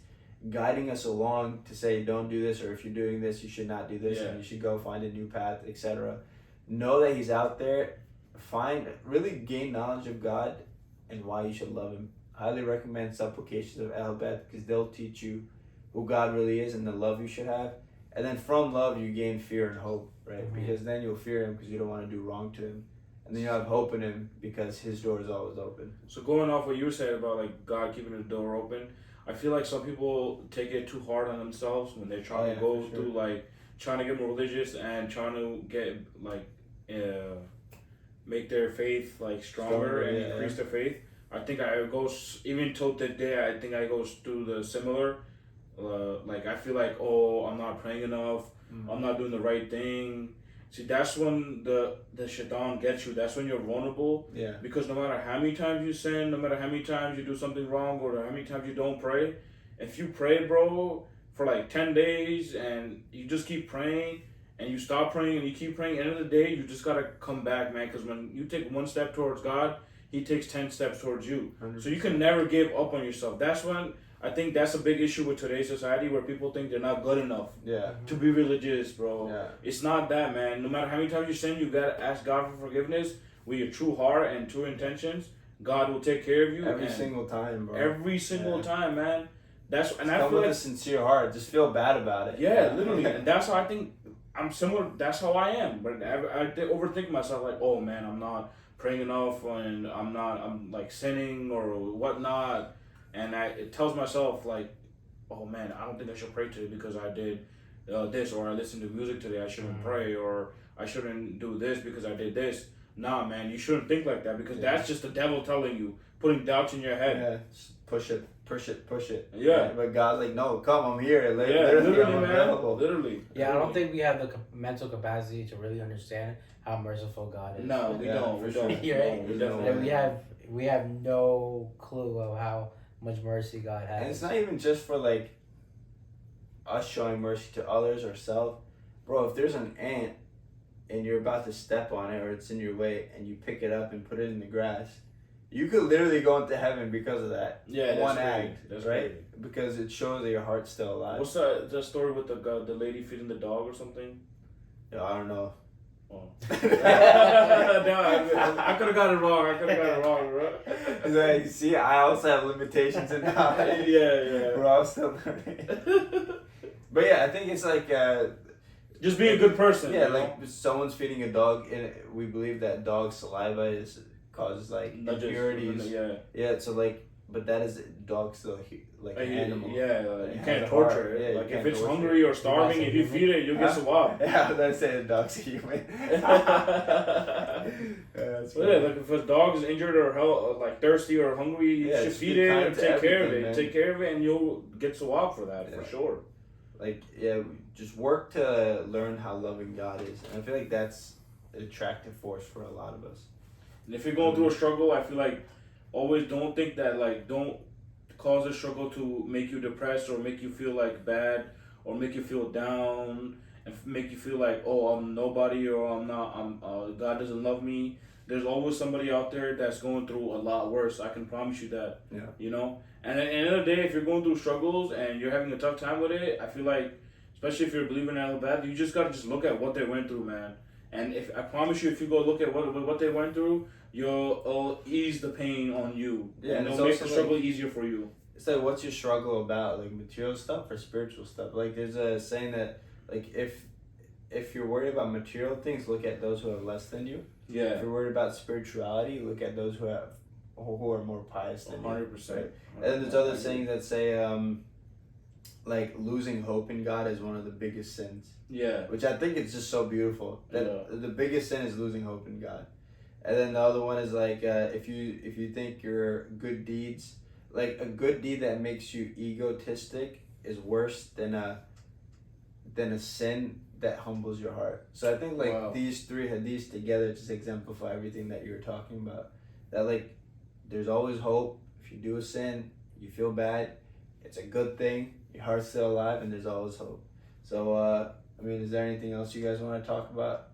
guiding us along to say, don't do this, or if you're doing this, you should not do this, and you should go find a new path, etc. Know that He's out there. Really gain knowledge of God and why you should love Him. Highly recommend Supplications of Al-Beth, because they'll teach you who God really is and the love you should have. And then from love, you gain fear and hope, right? Mm-hmm. Because then you'll fear Him because you don't want to do wrong to Him. And then you have hope in Him because His door is always open. So going off what you were saying about like God keeping His door open, I feel like some people take it too hard on themselves when they're trying to go through like trying to get more religious and trying to get like make their faith like stronger and increase their faith. I think I go even till today. I think I go through the similar. Like I feel like, oh, I'm not praying enough. I'm not doing the right thing. See, that's when the shaitan gets you. That's when you're vulnerable. Yeah. Because no matter how many times you sin, no matter how many times you do something wrong, or how many times you don't pray, if you pray, bro, for like 10 days and you just keep praying and you stop praying and you keep praying, at the end of the day, you just gotta come back, man. Because when you take one step towards God, He takes 10 steps towards you. 100%. So you can never give up on yourself. That's when I think that's a big issue with today's society, where people think they're not good enough to be religious, bro. Yeah. It's not that, man. No matter how many times you sin, you gotta ask God for forgiveness with your true heart and true intentions. God will take care of you every single time, bro. Every single time, man. I feel with like a sincere heart. Just feel bad about it. Yeah, literally, and that's how I think I'm similar. That's how I am. But I overthink myself, like, oh man, I'm not praying enough, and I'm like sinning or whatnot. And it tells myself like, oh man, I don't think I should pray today because I did this, or I listened to music today. I shouldn't pray, or I shouldn't do this because I did this. Nah, man, you shouldn't think like that, because that's just the devil telling you, putting doubts in your head. Yeah, just push it. Yeah. Right? But God's like, no, come, I'm here. Literally, I'm available. Literally. Yeah, I don't think we have the mental capacity to really understand how merciful God is. No, we don't. We don't. We have no clue of how much mercy God has. And it's not even just for like us showing mercy to others or self. Bro, if there's an ant and you're about to step on it, or it's in your way, and you pick it up and put it in the grass, you could literally go into heaven because of that. Yeah, that's one crazy. act, That's right? crazy. Because it shows that your heart's still alive. What's the story with the lady feeding the dog or something? Yeah, I don't know. Oh. No, I could have got it wrong. Bro. It's like, see, I also have limitations in that. Yeah. We're all still learning. But yeah, I think it's like just being a good person. Yeah, you know? like someone's feeding a dog, and we believe that dog's saliva causes like impurities. Yeah. So like, but that is dog still like an animal. Yeah, Like, you it can't has a torture heart. it. Yeah, Like you if can't it's torture hungry it. or starving, if you feed it, you'll get swabbed. Yeah, that's saying the dog's a human. That's But yeah, like if a dog is injured or like thirsty or hungry, you should just feed be it kind and to take care of everything, it. man. Take care of it, and you'll get swabbed for that for sure. Like just work to learn how loving God is, and I feel like that's an attractive force for a lot of us. And if you're going through a struggle, I feel like always don't think that like don't cause a struggle to make you depressed or make you feel like bad or make you feel down and make you feel like, oh, I'm nobody or I'm not, God doesn't love me. There's always somebody out there that's going through a lot worse. I can promise you that. Yeah. You know? And at the end of the day, if you're going through struggles and you're having a tough time with it, I feel like, especially if you're believing in bad, you just gotta just look at what they went through, man. And if I promise you, if you go look at what they went through, you'll ease the pain on you. Yeah, and and it'll it's make the also struggle easier for you. It's like, what's your struggle about? Like material stuff or spiritual stuff? Like there's a saying that like if you're worried about material things, look at those who have less than you. Yeah. If you're worried about spirituality, look at those who are more pious than 100%. you. Right? And then there's other sayings that say like losing hope in God is one of the biggest sins. Yeah. Which I think is just so beautiful. That the biggest sin is losing hope in God. And then the other one is like if you think your good deeds, like a good deed that makes you egotistic is worse than a sin that humbles your heart. So I think like these three hadiths together just exemplify everything that you were talking about. That like there's always hope. If you do a sin, you feel bad, it's a good thing. Your heart's still alive, and there's always hope. So I mean, is there anything else you guys want to talk about?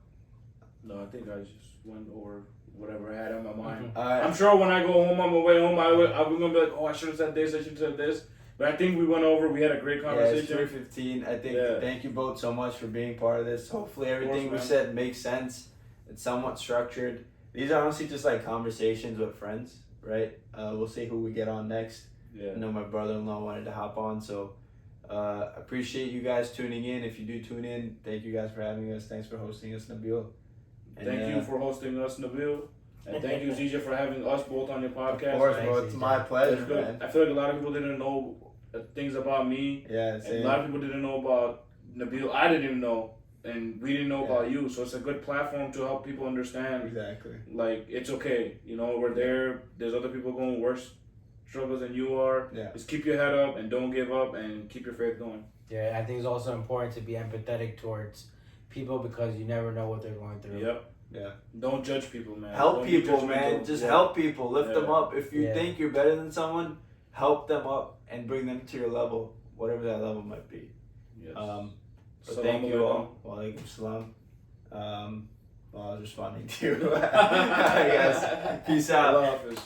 No, I think I just went over whatever I had on my mind. Alright. I'm sure when I go home on my way home, I'm gonna be like, oh, I should have said this, I should have said this. But I think we went over. We had a great conversation. Yeah, it's 3:15. I think. Thank you both so much for being part of this. Hopefully, everything we said makes sense. It's somewhat structured. These are honestly just like conversations with friends, right? We'll see who we get on next. Yeah. I know my brother-in-law wanted to hop on, so appreciate you guys tuning in. If you do tune in, thank you guys for having us. Thanks for hosting us, Nabil. And, thank you for hosting us, Nabil. And thank you, Zija, for having us both on your podcast. Of course, bro. It's my pleasure, man. I feel like a lot of people didn't know things about me. Yeah, and a lot of people didn't know about Nabil. I didn't even know. And we didn't know about you. So it's a good platform to help people understand. Exactly. Like, it's okay. You know, we're there. There's other people going worse struggles than you are. Yeah. Just keep your head up and don't give up and keep your faith going. Yeah, I think it's also important to be empathetic towards people because you never know what they're going through. Yep. Yeah. Don't judge people, man. Help Don't be people, judgmental. man. Just help people. Lift them up. If you Yeah. think you're better than someone, help them up and bring them to your level, whatever that level might be. Yes. But thank you all. Wa alaikum salam. Well, I was responding to you. Alright, guys. Peace out. Allah Hafiz.